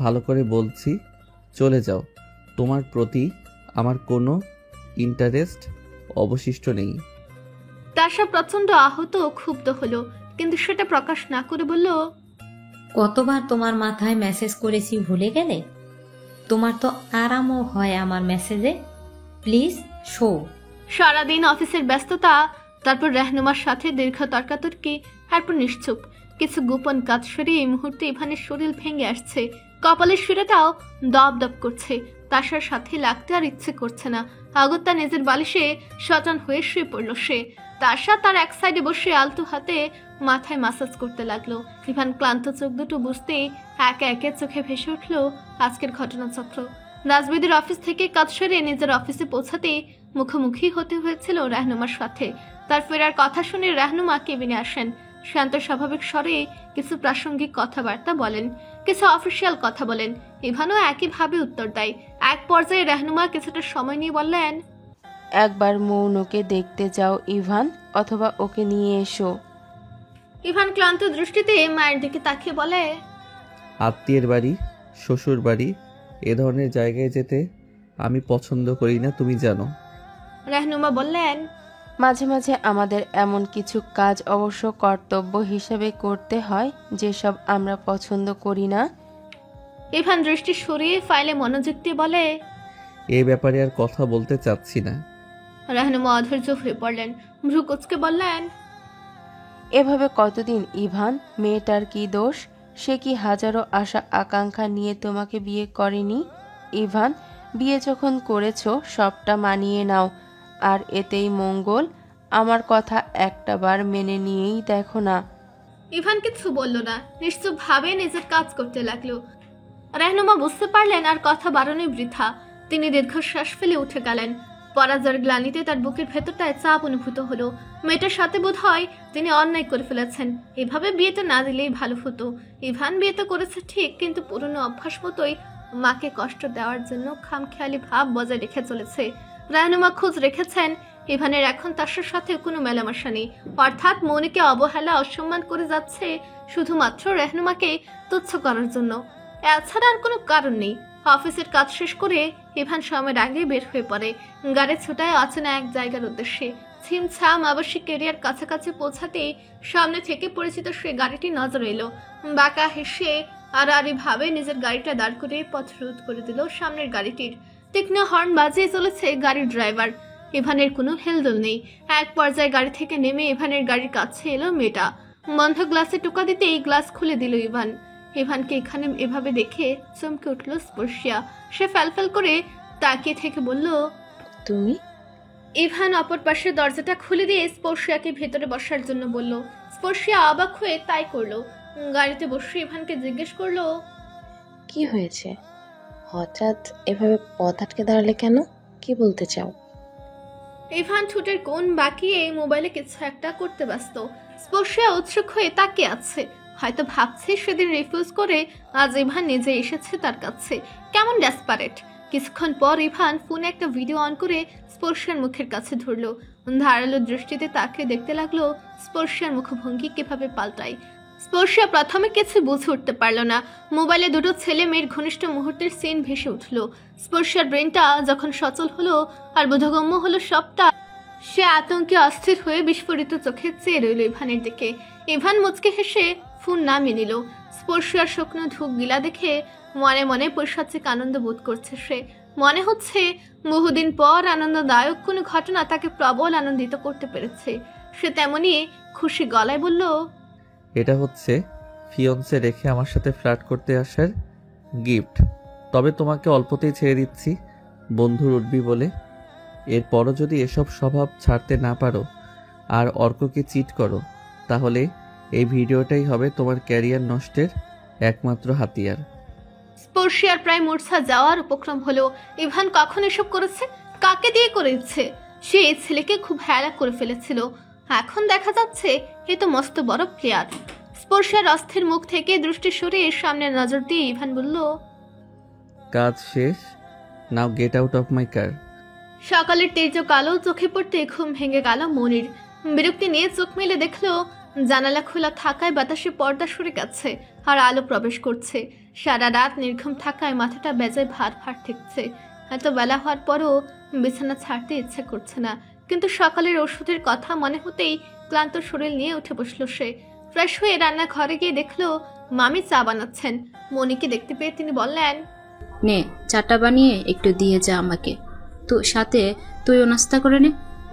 ভালো করে বলছি, চলে যাও। তোমার প্রতি আমার কোনো ইন্টারেস্ট অবশিষ্ট নেই। তাশা প্রচন্ড আহত ও ক্ষুব্ধ হলো, কিন্তু সেটা প্রকাশ না করে বলল, কতবার তোমার মাথায় মেসেজ করেছি ভুলে গেলে? তোমার তো আরামও হয় আমার মেসেজে। Please show. সারাদিন অফিসের ব্যস্ততা, তারপর রেহনুমার সাথে দীর্ঘ তর্কাতর্কি, তারপর নিশ্চুপ। কিছু গোপন কাজ সেরে এই মুহূর্তে ইভানের শরীর ভেঙে আসছে, কপালের শিরাটাও দপ দপ করছে। তাশার সাথে লাগতে আর ইচ্ছে করছে না। অগত্যা নিজের বালিশে সচন হয়ে শুয়ে পড়ল সে। তাশা তার এক সাইডে বসে আলতু হাতে মাথায় মাসাজ করতে লাগলো। ইভান ক্লান্ত চোখ দুটো বুঝতেই একে একে চোখে ভেসে উঠল আজকের ঘটনাচক্র। রাজবেদের অফিস থেকে কাজ সেরে নিজের অফিসে পৌঁছাতেই মুখোমুখি হতে হয়েছিল রেহনুমার সাথে। তার ফেরার কথা শুনে রেহনুমা কেবিনে আসেন। শান্ত স্বাভাবিক স্বরে কিছু প্রাসঙ্গিক কথাবার্তা বলেন, কিছু অফিসিয়াল কথা বলেন। ইভানও একইভাবে উত্তর দেয়। এক পর্যায়ে রেহনুমা কিছুটা সময় নিয়ে বললেন, একবার মৌনকে দেখতে যাও ইভান, অথবা ওকে নিয়ে এসো। ইভান ক্লান্ত দৃষ্টিতে মায়ের দিকে তাকিয়ে বলে, আত্মীয়ের বাড়ি, শ্বশুর বাড়ি, এ ধরনের জায়গায় যেতে আমি পছন্দ করি না, তুমি জানো। রেহনুমা বললেন, মাঝে মাঝে আমাদের এমন কিছু কাজ অবশ্য কর্তব্য হিসেবে করতে হয় যেসব আমরা পছন্দ করি না। ইভান দৃষ্টি সরিয়ে ফাইলে মনোযোগ দিয়ে বলে, এ ব্যাপারে আর কথা বলতে চাচ্ছি না। রেহনুমা অধৈর্য হয়ে পড়লেন, ভ্রু কুঁচকে বললেন, এভাবে কতদিন ইভান? মেয়েটার কি দোষ? সে কি হাজারো আশা আকাঙ্ক্ষা নিয়ে তোমাকে বিয়ে করেনি? ইভান, বিয়ে যখন করেছো সবটা মানিয়ে নাও, আর এতেই মঙ্গল। আমার কথা একটা বার মেনে নিয়েই দেখো না। ইভান কিছু বলল না, নিশ্চুপ ভাবে নিজের কাজ করতে লাগলো। রেহনুমা বুঝতে পারলেন আর কথা বাড়ানোই বৃথা। তিনি দীর্ঘশ্বাস ফেলে উঠে গেলেন। পরাজয়ের গ্লানিতে তার বুকের ভেতরটায় চাপ অনুভূত হলো। মেয়েটার সাথে বোধ হয় তিনি অন্যায় করে ফেলেছেন। এভাবে বিয়েটা না দিলেই ভালো হতো। ইভান বিয়েটা করেছে ঠিক, কিন্তু পুরনো অভ্যাস মতোই মাকে কষ্ট দেওয়ার জন্য খামখেয়ালি ভাব বজায় রেখে চলেছে। রেহনুমা খোঁজ রেখেছেন ইভানের এখন তার সাথে কোনো মেলামেশা নেই, অর্থাৎ মৌনিকে অবহেলা অসম্মান করে যাচ্ছে শুধুমাত্র রেহনুমাকে তুচ্ছ করার জন্য। এছাড়া আর কোনো কারণ নেই। অফিসের কাজ শেষ করে ইভান সময়ের আগে বের হয়ে পড়ে। গাড়ি ছোটায় অচেনা এক জায়গার উদ্দেশ্যে। ছিমছাম আবাসিক এরিয়ার কাছাকাছি পৌঁছাতেই সামনে থেকে পরিচিত সে গাড়িটি নজর এলো। বাঁকা হেসে আড়াআড়ি ভাবে নিজের গাড়িটা দাঁড় করে পথ রোধ করে দিল সামনের গাড়িটির। তীক্ষ্ণ হর্ন বাজিয়ে চলেছে গাড়ির ড্রাইভার। ইভানের কোনো হেলদোল নেই। এক পর্যায়ে গাড়ি থেকে নেমে ইভানের গাড়ির কাছে এলো মেয়েটা। বন্ধ গ্লাসে টোকা দিতেই গ্লাস খুলে দিল ইভান। ইভানকে এখানে এভাবে দেখে চমকে উঠল স্পর্শিয়া। সে ফ্যালফ্যাল করে তাকিয়ে থেকে বলল, তুমি? ইভান অপর পাশে দরজাটা খুলে দিয়ে স্পর্শিয়াকে ভেতরে বসার জন্য বলল। স্পর্শিয়া অবাক হয়ে তাই করলো। গাড়িতে বসে ইভানকে জিজ্ঞেস করলো, কি হয়েছে? হঠাৎ এভাবে পথ আটকে দাঁড়ালে কেন? কি বলতে চাও? ইভান ঠোঁটের কোণ বাঁকিয়ে মোবাইলে কিছু একটা করতে ব্যস্ত। স্পর্শিয়া উৎসুক হয়ে তাকিয়ে আছে। হয়তো ভাবছে সেদিন রিফিউজ করে আজ ইভান নিজে এসেছে তার কাছে। কেমন ডেসপারেট। কিছুক্ষণ পর ইভান ফোনে একটা ভিডিও অন করে স্পর্শিয়ার মুখের কাছে ধরলো। ধারালো দৃষ্টিতে তাকে দেখতে লাগলো স্পর্শিয়ার মুখভঙ্গি কিভাবে পাল্টায়। স্পর্শিয়া প্রথমে কিছু বুঝে উঠতে পারলো না। মোবাইলে দুটো ছেলে মেয়ের ঘনিষ্ঠ মুহূর্তের সিন ভেসে উঠলো। স্পর্শিয়ার ব্রেনটা যখন সচল হলো আর বোধগম্য হলো সবটা, সে আতঙ্কে অস্থির হয়ে বিস্ফোরিত চোখে চেয়ে রইল ইভানের দিকে। ইভান মুচকে হেসে ফোন নামিয়ে নিল। স্পর্শিয়ার শুকনো ঢুক গিলা দেখে মনে মনে পৈশাচিক আনন্দ বোধ করছে সে। মনে হচ্ছে বহুদিন পর আনন্দদায়ক কোনো ঘটনা তাকে প্রবল আনন্দিত করতে পেরেছে। সে তেমনি খুশি গলায় বলল, এটা হচ্ছে ফিয়ন্সে রেখে আমার সাথে ফ্ল্যাট করতে আসার গিফট। তবে তোমাকে অল্পতেই ছেড়ে দিচ্ছি, বন্ধুর উঠবি বলে। এরপরও যদি এসব স্বভাব ছাড়তে না পারো আর অর্ককে চিট করো, তাহলে এই ভিডিওটাই হবে তোমার ক্যারিয়ার নষ্টের একমাত্র হাতিয়ার। স্পর্শিয়ার প্রায় মূর্ছা যাওয়ার উপক্রম হলো। ইভান কখন এসব করেছে? কাকে দিয়ে করেছে? সে এই ছেলেকে খুব হেলা করে ফেলেছিল। এখন দেখা যাচ্ছে এ তো মস্ত বড় প্লেয়ার। স্পর্শিয়ার অস্থির মুখ থেকে দৃষ্টি সরিয়ে সামনে নজর দিয়ে ইভান বলল, কাজ শেষ, now get out of my car. সকালের তেজ কালো চোখে পড়তে ঘুম ভেঙে গেল মনির। বিরক্তি নিয়ে চোখ মেলে দেখলো জানালা খোলা থাকায় বাতাসে পর্দা সরে গেছে আর আলো প্রবেশ করছে। সারা রাত নির্ঘুম থাকায় মাথাটা বেজায় ভার ভার ঠেকছে। এত বেলা হওয়ার পরও বিছানা ছাড়তে ইচ্ছে করছে না, কিন্তু সকালের ওষুধের কথা মনে হতেই ক্লান্ত শরীর নিয়ে উঠে বসলো সে। ফ্রেশ হয়ে রান্নাঘরে গিয়ে দেখলো মামি চা বানাচ্ছেন। মনিকে দেখতে পেয়ে তিনি বললেন, নে চাটা বানিয়ে একটু দিয়ে যা আমাকে, তো সাথে তুইও নাস্তা করে নে,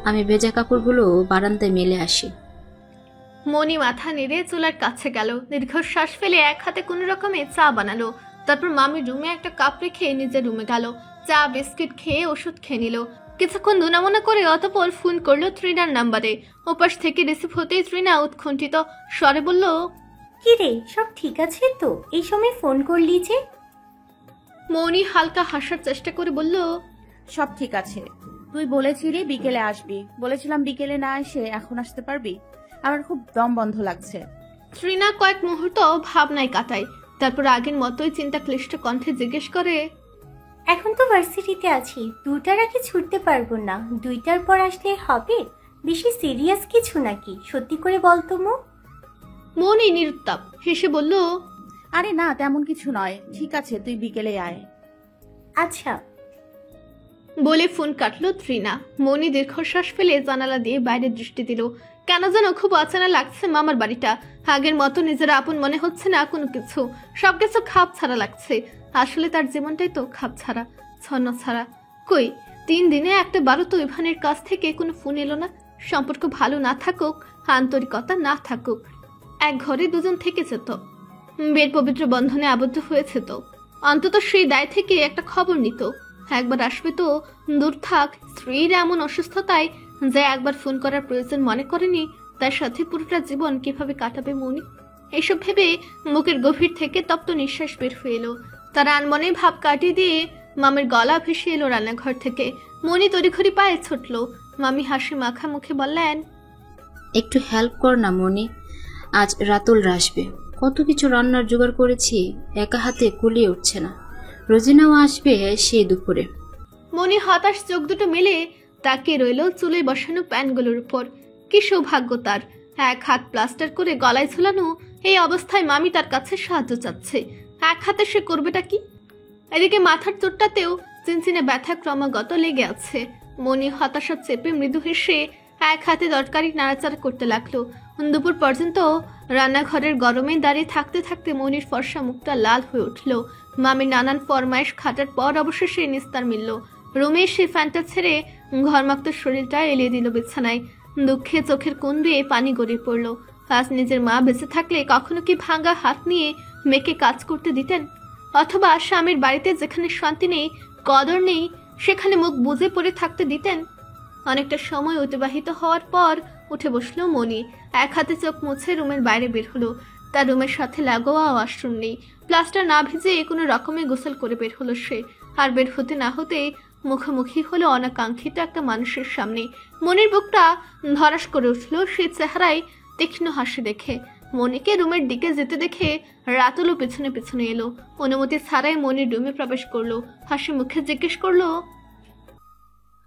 আমি ভেজা কাপড়গুলো বারান্দায় মেলে আসি। মনি মাথা নেড়ে চুলার কাছে গেল, দীর্ঘশ্বাস ফেলে এক হাতে কোনো রকমে চা বানালো। তারপর মামির রুমে একটা কাপ রেখে নিজের রুমে গেল। চা বিস্কিট খেয়ে ওষুধ খেয়ে নিল। কিছুক্ষণ দুনামোনা করে অতঃপর ফোন করলো ত্রিনার নাম্বারে। ওপাশ থেকে রিসিভ হতেই ত্রিনা উৎকণ্ঠিত স্বরে বলল, কি রে, সব ঠিক আছে তো? এই সময় ফোন করলি যে? মনি হালকা হাসার চেষ্টা করে বলল, সব ঠিক আছে। তুই বলেছিলি বিকেলে আসবি, বলেছিলাম বিকেলে না এসে এখন আসতে পারবি? আমার খুব দম বন্ধ লাগছে। ত্রিনা কয়েক মুহূর্ত ভাবনায় কাটায়, তারপর আগের মতোই চিন্তা ক্লিষ্ট কণ্ঠে জিজ্ঞেস করে, এখন তো ভার্সিটিতে আছি, 2টার আগে ছুটতে পারবো না। 2টার পর আসলে হবে? বেশি সিরিয়াস কিছু নাকি? সত্যি করে বলতো মো। মনি নিরুত্তাপ হেসে বলল, আরে না, তেমন কিছু নয়, ঠিক আছে, তুই বিকেলে আয়। আচ্ছা বলে ফোন কাটলো ত্রিনা। মনি দীর্ঘশ্বাস ফেলে জানালা দিয়ে বাইরে দৃষ্টি দিল। কেন যেন খুব অচেনা লাগছে মামার বাড়িটা। আগের মতো নিজের আপন মনে হচ্ছে না কোনো কিছু। সবকিছু খাপ ছাড়া লাগছে। আসলে তার জীবনটাই তো খাপ ছাড়া, ছন্ন ছাড়া। কই 3 দিনে একটা বারো তো ইভানের কাছ থেকে কোনো ফোন এলো না। সম্পর্ক ভালো না থাকুক, আন্তরিকতা না থাকুক, এক ঘরে দুজন থেকেছে তো, বের পবিত্র বন্ধনে আবদ্ধ হয়েছে তো, অন্তত সেই দায় থেকে একটা খবর নিত। একবার আসবে তো দূর থাক, স্ত্রীর এমন অসুস্থতায় যে একবার ফোন করার প্রয়োজন মনে করেনি, তার সাথে পুরোটা জীবন কিভাবে কাটাবে মনি? এইসব ভেবে মুখের গভীর থেকে তপ্ত নিঃশ্বাস বের হয়ে এলো। তার আনমনে ভাব কাটিয়ে দিয়ে মামের গলা ভেসে এলো রান্নাঘর থেকে। মনি তড়িঘড়ি পায়ে ছুটল। মামি হাসি মাখা মুখে বললেন, একটু হেল্প কর না মনি, আজ রাতুল আসবে। কত কিছু রান্নার জোগাড় করেছি, একা হাতে কুলিয়ে উঠছে না। রোজিনাও আসবে সেই দুপুরে। মনি হতাশ চোখ দুটো মেলে তাকিয়ে রইল চুলে বসানো প্যানগুলোর উপর। কি সৌভাগ্য তার, এক হাত প্লাস্টার করে গলায় ঝুলানো। এই অবস্থায় মামি তার কাছে সাহায্য চাচ্ছে, এক হাতে সে করবেটা কি? এদিকে মাথার চোটটাতেও চিনচিনে ব্যথা ক্রমাগত লেগে আছে। মনি হতাশা চেপে মৃদু হেসে এক হাতে তরকারি নাড়াচাড়া করতে লাগলো। দুপুর পর্যন্ত রান্নাঘরের গরমে দাঁড়িয়ে থাকতে থাকতে মনির ফর্সা মুখটা লাল হয়ে উঠল। মামির নানান ফরমাইশ খাটার পর অবশেষে নিস্তার মিলল। রুমে এসে ফ্যানটা ছেড়ে ঘরমাক্ত শরীরটা এলিয়ে দিল বিছানায়। দুঃখে চোখের কোণ দিয়ে পানি গড়িয়ে পড়ল। আজ নিজের মা বেঁচে থাকলে কখনো কি ভাঙা হাত নিয়ে মেয়েকে কাজ করতে দিতেন? অথবা স্বামীর বাড়িতে যেখানে শান্তি নেই, কদর নেই, সেখানে মুখ বুজে পড়ে থাকতে দিতেন? অনেকটা সময় অতিবাহিত হওয়ার পর উঠে বসলো মনি। এক হাতে চোখ মুছে রুমের বাইরে বের হলো। তার রুমের সাথে লাগোয়া ওয়াশরুম নেই। প্লাস্টার না ভিজে কোনো রকমে গোসল করে বের হলো সে। আর বের হতে না হতে মুখোমুখি হলো অনাকাঙ্ক্ষিত একটা মানুষের সামনে। মনির বুকটা ধরাস করে উঠল সে চেহারায় তীক্ষ্ণ হাসি দেখে। মনিকে রুমের দিকে যেতে দেখে রাতুলও পেছনে পেছনে এলো। অনুমতি ছাড়াই মনির রুমে প্রবেশ করলো। হাসি মুখে জিজ্ঞেস করলো,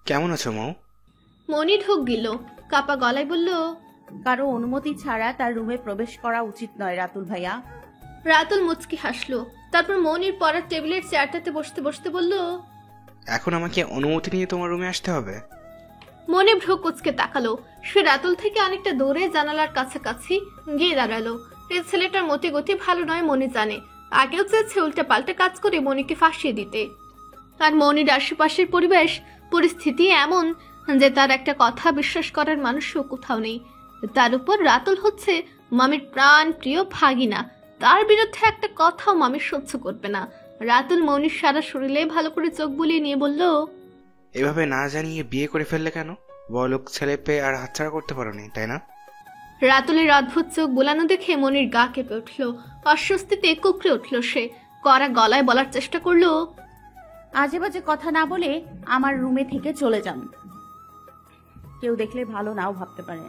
কেমন আছো মৌ? মনি ঢোক গেল, কাপা গলায় বলল, কারো অনুমতি ছাড়া তার রুমে প্রবেশ করা উচিত নয় রাতুল ভাইয়া। রাতুল মুচকি হাসলো। তারপর মনির পড়ার টেবিলের চেয়ারটাতে বসতে বসতে বলল, এখন আমাকে অনুমতি নিয়ে তোমার রুমে আসতে হবে? মনে ভ্রু কুচকে তাকালো। সে রাতুল থেকে অনেকটা দূরে জানালার কাছাকাছি গিয়ে দাঁড়ালো। এই ছেলেটার মতি গতি ভালো নয় মনি জানে। আগেও চেয়েছে উল্টে পাল্টে কাজ করে মনিকে ফাঁসিয়ে দিতে। আর মনির আশেপাশের পরিবেশ পরিস্থিতি এমন যে তার একটা কথা বিশ্বাস করার মানুষও কোথাও নেই। তার উপর রাতুল হচ্ছে মামির প্রাণ প্রিয় ভাগিনা। তার বিরুদ্ধে একটা কথাও মামি সহ্য করবে না। রাতুল মনির সারা শরীরে ভালো করে চোখ বুলিয়ে নিয়ে বলল, এভাবে না জানিয়ে বিয়ে করে ফেললে কেন? বড়লোক ছেলে পেয়ে আর হাতছাড়া করতে পারোনি, তাই না? রাতুলের অদ্ভুত চোখ বোলানো দেখে মনির গা কেঁপে উঠল। অস্বস্তিতে কুকড়ে উঠল সে। কড়া গলায় বলার চেষ্টা করলো, আজে বাজে কথা না বলে আমার রুমে থেকে চলে যান, কেউ দেখলে ভালো নাও ভাবতে পারে।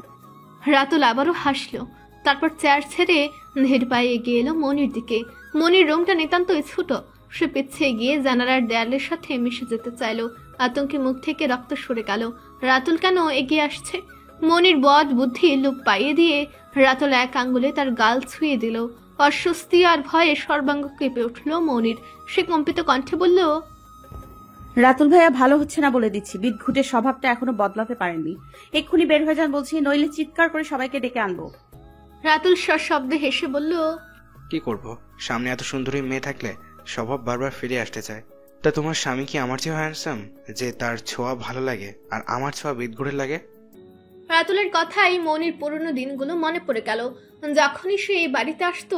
রাতুল আবারও হাসলো। তারপর চেয়ার ছেড়ে ধীর পায়ে এগিয়ে এলো মনির দিকে। মনির রুমটা নিতান্তই ছোট। সে পিছিয়ে গিয়ে জানালার দেয়ালের সাথে মিশে যেতে চাইলো। আতঙ্কে মুখ থেকে রক্ত সরে গেল। রাতুল কেন এগিয়ে আসছে? মনির বদ বুদ্ধি লোপ পাইয়ে দিয়ে রাতুল এক আঙ্গুলে তার গাল ছুঁয়ে দিল। অস্বস্তি আর ভয়ে সর্বাঙ্গ কেঁপে উঠল মনির। সে কম্পিত কণ্ঠে বলল, রাতুল ভাইয়া ভালো হচ্ছে না বলে দিচ্ছি। বিদঘুটের স্বভাবটা এখনো বদলাতে পারেননি। এক্ষুনি বের হয়ে যান বলছি, নইলে চিৎকার করে সবাইকে ডেকে আনবো। রাতুল সশব্দে হেসে বলল, কি করব, সামনে এত সুন্দরী মেয়ে থাকলে স্বভাব বারবার ফিরে আসতে চায়। তা তোমার স্বামী কি আমার চেয়ে হ্যান্ডসাম যে তার ছোঁয়া ভালো লাগে আর আমার ছোঁয়া বিদঘুটে লাগে? রাতুলের কথাই মনির পুরনো দিনগুলো মনে পড়ে গেল। যখনই সে এই বাড়িতে আসতো,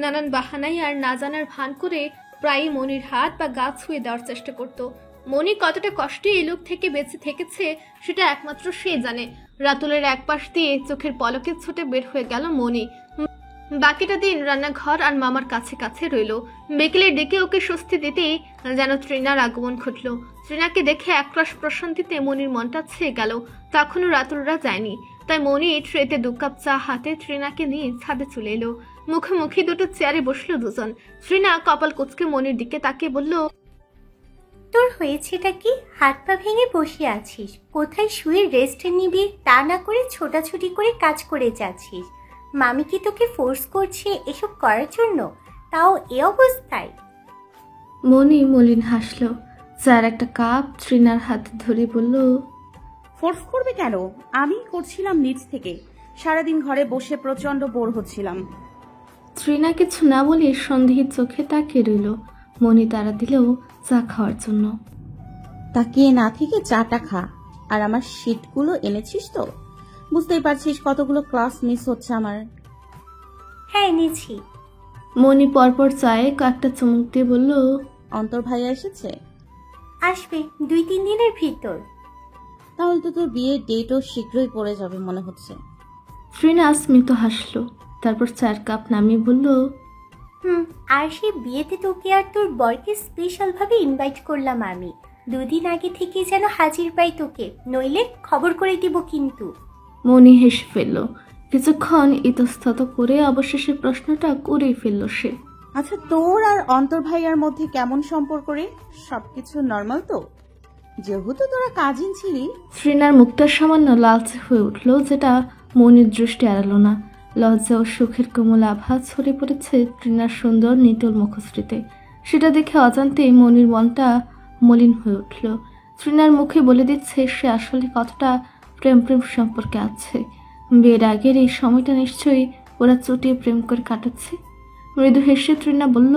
নানান বাহানাই আর না জানার ভান করে প্রায়ই মনির হাত বা গা ছুঁয়ে দেওয়ার চেষ্টা করত। মনি কতটা কষ্টে এই লোক থেকে বেঁচে থেকেছে সেটা একমাত্র সে জানে। রাতুলের এক পাশ দিয়ে চোখের পলকে ছুটে বের হয়ে গেল মনি। বাকিটা দিন রান্নাঘর আর মামার কাছে কাছে রইল। বিকেলের দিকে ওকে স্বস্তি দিতেই যেন তৃণার আগমন ঘটল। তৃণাকে দেখে একরাশ প্রশান্তিতে মনির মনটা ছেয়ে গেল। তখনও রাতুলরা যায়নি, তাই মনি ট্রেতে 2 কাপ চা হাতে তৃণাকে নিয়ে ছাদে চলে এলো। মুখোমুখি দুটো চেয়ারে বসলো দুজন। তৃণা কপাল কুঁচকে মনির দিকে তাকিয়ে বলল, তোর হয়েছেটা কি? হাত পা ভেঙে বসে আছিস, কোথায় শুয়ে রেস্ট নিবি তা না করে ছোটাছুটি করে কাজ করে যাচ্ছিস। মামি কি তোকে ফোর্স করছে এসব করার জন্য, তাও এ অবস্থায়? মনি মলিন হাসলো। চার একটা কাপ তৃণার হাতে ধরে বলল, ফোর্স করবে কেন? আমি করছিলাম নিজ থেকে। সারাদিন ঘরে বসে প্রচন্ড বোর হচ্ছিলাম। তৃণা কিছু না বলে সন্দেহের চোখে তাকিয়ে রইল। মনি তারা দিল চা খাওয়ার জন্য। তাকিয়ে না থেকে চাটা খা। আর আমার শীটগুলো এনেছিস তো? বুঝতেই পারছিস কতগুলো ক্লাস মিস হচ্ছে আমার। হ্যাঁ এনেছি। মনি পরপর চায়ে কয়েকটা চুমুক দিয়ে বলল, অন্তর ভাইয়া এসেছে? আসবে 2-3 দিনের ভিতর। তাহলে তো তোর বিয়ের ডেটও শীঘ্রই পড়ে যাবে মনে হচ্ছে। তৃণা স্মিত হাসলো, তারপর 4 কাপ নামিয়ে বলল, আর সেই বিয়েতে তোকে আর তোর বরকে স্পেশাল ভাবে ইনভাইট করলাম আমি। 2 দিন আগে থেকে যেন হাজির পাই তোকে, নইলে খবর করে দিব কিন্তু। মনি হেসে ফেলল। কিছুক্ষণ ইতস্তত করে অবশেষে প্রশ্নটা করেই ফেলল সে। আচ্ছা, তোর আর অন্তর ভাইয়ার মধ্যে কেমন সম্পর্ক রে? সবকিছু নর্মাল তো? যেহেতু তোরা কাজিন ছিলি। তৃণার মুখটা সামান্য লালচে হয়ে উঠল, যেটা মনির দৃষ্টি এড়ালো না। লজ্জা ও সুখের কোমল আভা ছড়িয়ে পড়েছে তৃণার সুন্দর নিটোল মুখশ্রীতে। সেটা দেখে অজান্তেই মনির মনটা মলিন হয়ে উঠল। তৃণার মুখে বলে দিচ্ছে সে আসলে কতটা প্রেম সম্পর্কে আছে। বিয়ের আগের এই সময়টা নিশ্চয়ই ওরা চুটিয়ে প্রেম করে কাটাচ্ছে। মৃদু হেসে তৃণা বলল,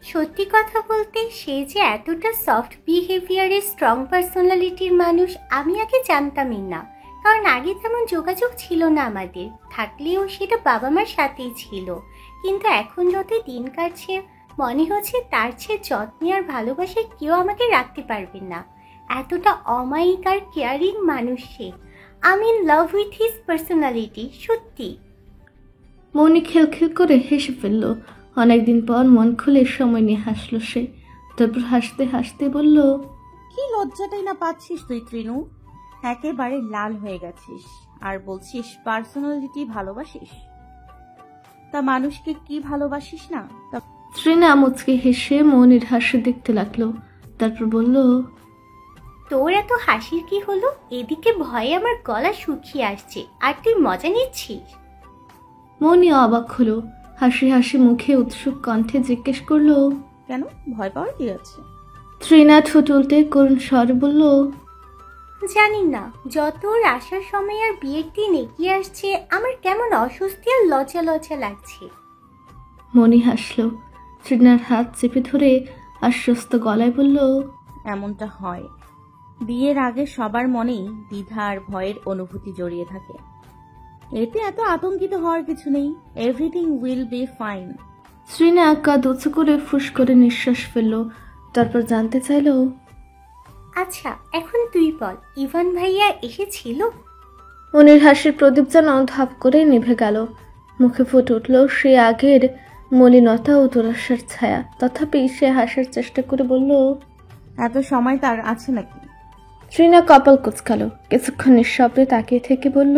সত্যি কথা বলতে সে যে এতটা সফট বিহেভিয়ারের স্ট্রং পার্সোনালিটির মানুষ আমি আগে জানতামই না। কারণ আগে তেমন যোগাযোগ ছিল না আমাদের, থাকলেও সেটা বাবা মার সাথেই ছিল। কিন্তু এখন যত দিন কাটছে মনে হচ্ছে তার চেয়ে যত্নে আর ভালোবাসে কেউ আমাকে রাখতে পারবে না। এতটা অমায়িক আর কেয়ারিং মানুষ সে। আমি in love with his personality, সত্যি। মনি খেলখেল করে হেসে ফেলল। অনেকদিন পর মন খুলে সময় নিয়ে হাসলো সে। তারপর হাসতে হাসতে বলল, কি লজ্জাটাই না পাচ্ছিস তুই তৃণু? একেবারে লাল হয়ে গেছিস আর বলছিস পার্সোনালিটি ভালোবাসিস। তা মানুষকে কি ভালোবাসিস না? তৃণা মুচকে হেসে মনির হাসি দেখতে লাগলো। তারপর বলল, তোর এত হাসির কি হলো? এদিকে ভয়ে আমার গলা শুকিয়ে আসছে আর তুই মজা নিচ্ছিস। মনি অবাক হলো। হাসি হাসি মুখে উৎসুক কণ্ঠে জিজ্ঞেস করলো, কেন, ভয় পাওয়ার কি আছে? তৃণা ঠোঁট উল্টে করুণ স্বর বলল, জানি না, যত ওর আসার সময় আর বিয়ের দিন এগিয়ে আসছে আমার কেমন অস্বস্তি আর লজ্জা লজ্জা লাগছে। মনি হাসলো। তৃণার হাত চেপে ধরে আশ্বস্ত গলায় বলল, এমনটা হয়। বিয়ের আগে সবার মনেই দ্বিধা আর ভয়ের অনুভূতি জড়িয়ে থাকে। এতে এত আতঙ্কিত হওয়ার কিছু নেই। Everything will be fine. Trina কাঁধ উঁচু করে ফুস করে নিঃশ্বাস ফেলল। তারপর জানতে চাইল, আচ্ছা এখন তুই বল, ইভান ভাইয়া এসেছিল? মনির হাসির প্রদীপ যেন ধাপ করে নিভে গেল। মুখে ফুটে উঠল সে আগের মলিনতা ও দুরাশার ছায়া। তথাপি সে হাসার চেষ্টা করে বলল, এত সময় তার আছে নাকি? তৃণা কপাল কুচকালো। কিছুক্ষণ নিঃশব্দে তাকিয়ে থেকে বলল,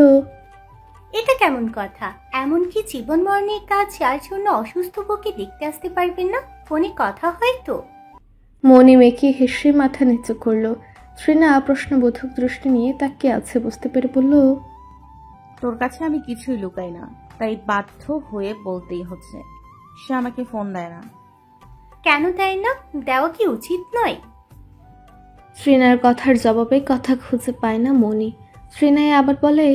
এটা কেমন কথা? এমনকি জীবন মরণের কাজ যার জন্য অসুস্থ বউকে দেখতে আসতে পারবেন না? ফোনে কথা হয় তো? মনি মেকি হেসে মাথা নিচু করলো। শ্রীনা প্রশ্নবোধক দৃষ্টি নিয়ে তাকিয়ে আছে, বুঝতে পেরে বলল, তোর কাছে আমি কিছুই লুকাই না, তাই বাধ্য হয়ে বলতেই হচ্ছে। সে আমাকে ফোন দেয় না। কেন দেয় না? দেওয়া কি উচিত নয়? শ্রীনার কথার জবাবে কথা খুঁজে পায় না মনি। শ্রীনাই আবার বলে,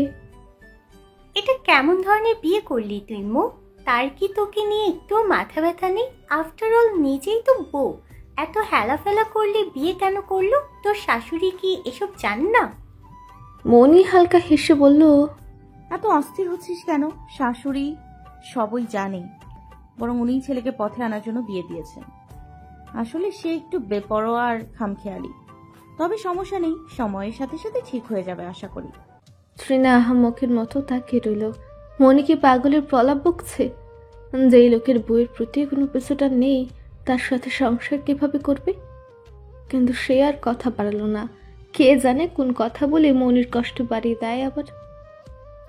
এটা কেমন ধরনের বিয়ে করলি তুই মো? তার কি তোকে নিয়ে একটু মাথা ব্যথা নেই? আফটার অল নিজেই তো বউ, এত হেলাফেলা করলে বিয়ে কেন করলো? তোর শাশুড়ি কি এসব জান না? মনি হালকা হেসে বলল, এত অস্থির হচ্ছিস কেন? শাশুড়ি সবই জানে, বরং উনিই ছেলেকে পথে আনার জন্য বিয়ে দিয়েছেন। আসলে সে একটু বেপরোয়া আর খামখেয়ালি, তবে সমস্যা নেই, সময়ের সাথে সাথে ঠিক হয়ে যাবে আশা করি। শ্রীনা আহাম্মকের মতো তাকিয়ে রইল। মনি কি পাগলের প্রলাপ বকছে? যেই লোকের বইয়ের প্রতি কোনো কিছুটা নেই, তার সাথে সংসার কিভাবে করবে? কিন্তু সে আর কথা বাড়ালো না। কে জানে কোন কথা বলে মনির কষ্ট বাড়িয়ে দেয় আবার।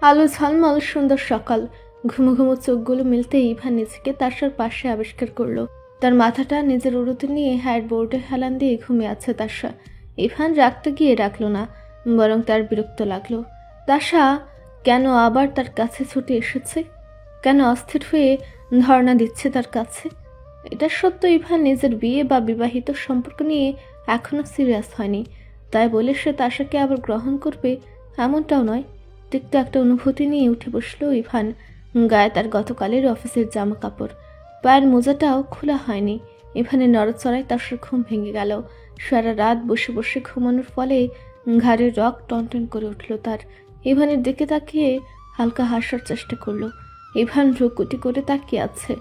আলো ঝলমল সুন্দর সকাল। ঘুমো ঘুমো চোখগুলো মিলতে ইভান নিজেকে তারসার পাশে আবিষ্কার করলো। তার মাথাটা নিজের উড়োতে নিয়ে হেডবোর্ডে হেলান দিয়ে ঘুমিয়ে আছে তারসা। ইভান রাগতে গিয়ে রাখলো না, বরং তার বিরক্ত লাগলো। তারসা কেন আবার তার কাছে ছুটে এসেছে? কেন অস্থির হয়ে ধর্ণা দিচ্ছে তার কাছে? এটা সত্য ইভান নিজের বিয়ে বা বিবাহিত সম্পর্ক নিয়ে এখনো সিরিয়াস হয়নি, তাই বলে সে তারসাকে আবার গ্রহণ করবে এমনটাও নয়। তিক্ত একটা অনুভূতি নিয়ে উঠে বসলো ইভান। গায়ে তার গতকালের অফিসের জামা কাপড়, পায়ের মোজাটাও খোলা হয়নি। ইভানের নড়াচড়ায় তারসার ঘুম ভেঙে গেল। সারা রাত বসে বসে ঘুমানোর ফলে ঘাড়ের রক টনটন করে উঠল তার। ইভানের দিকে তাকিয়ে হালকা হাসার চেষ্টা করলো। ইভান ভ্রুকুটি করে তাকিয়ে আছে।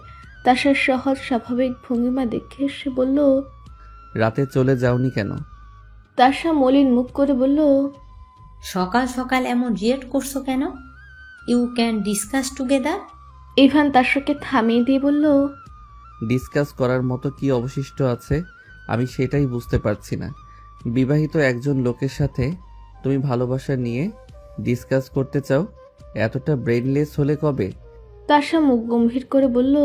তারসার সহজ স্বাভাবিক ভঙ্গিমা দেখে সে বলল, রাতে চলে যাওনি কেন? তারসা মলিন মুখ করে বলল, সকাল সকাল এমন রিয়েক্ট করছো কেন? You can discuss together. Evan তারসাকে থামিয়ে দিয়ে বলল, ডিসকাস করার মতো কি অবশিষ্ট আছে আমি সেটাই বুঝতে পারছি না। বিবাহিত একজন লোকের সাথে তুমি ভালোবাসা নিয়ে ডিসকাস করতে চাও? এতটা ব্রেইনলেস হলে কবে? তারসা মুখ গম্ভীর করে বলল,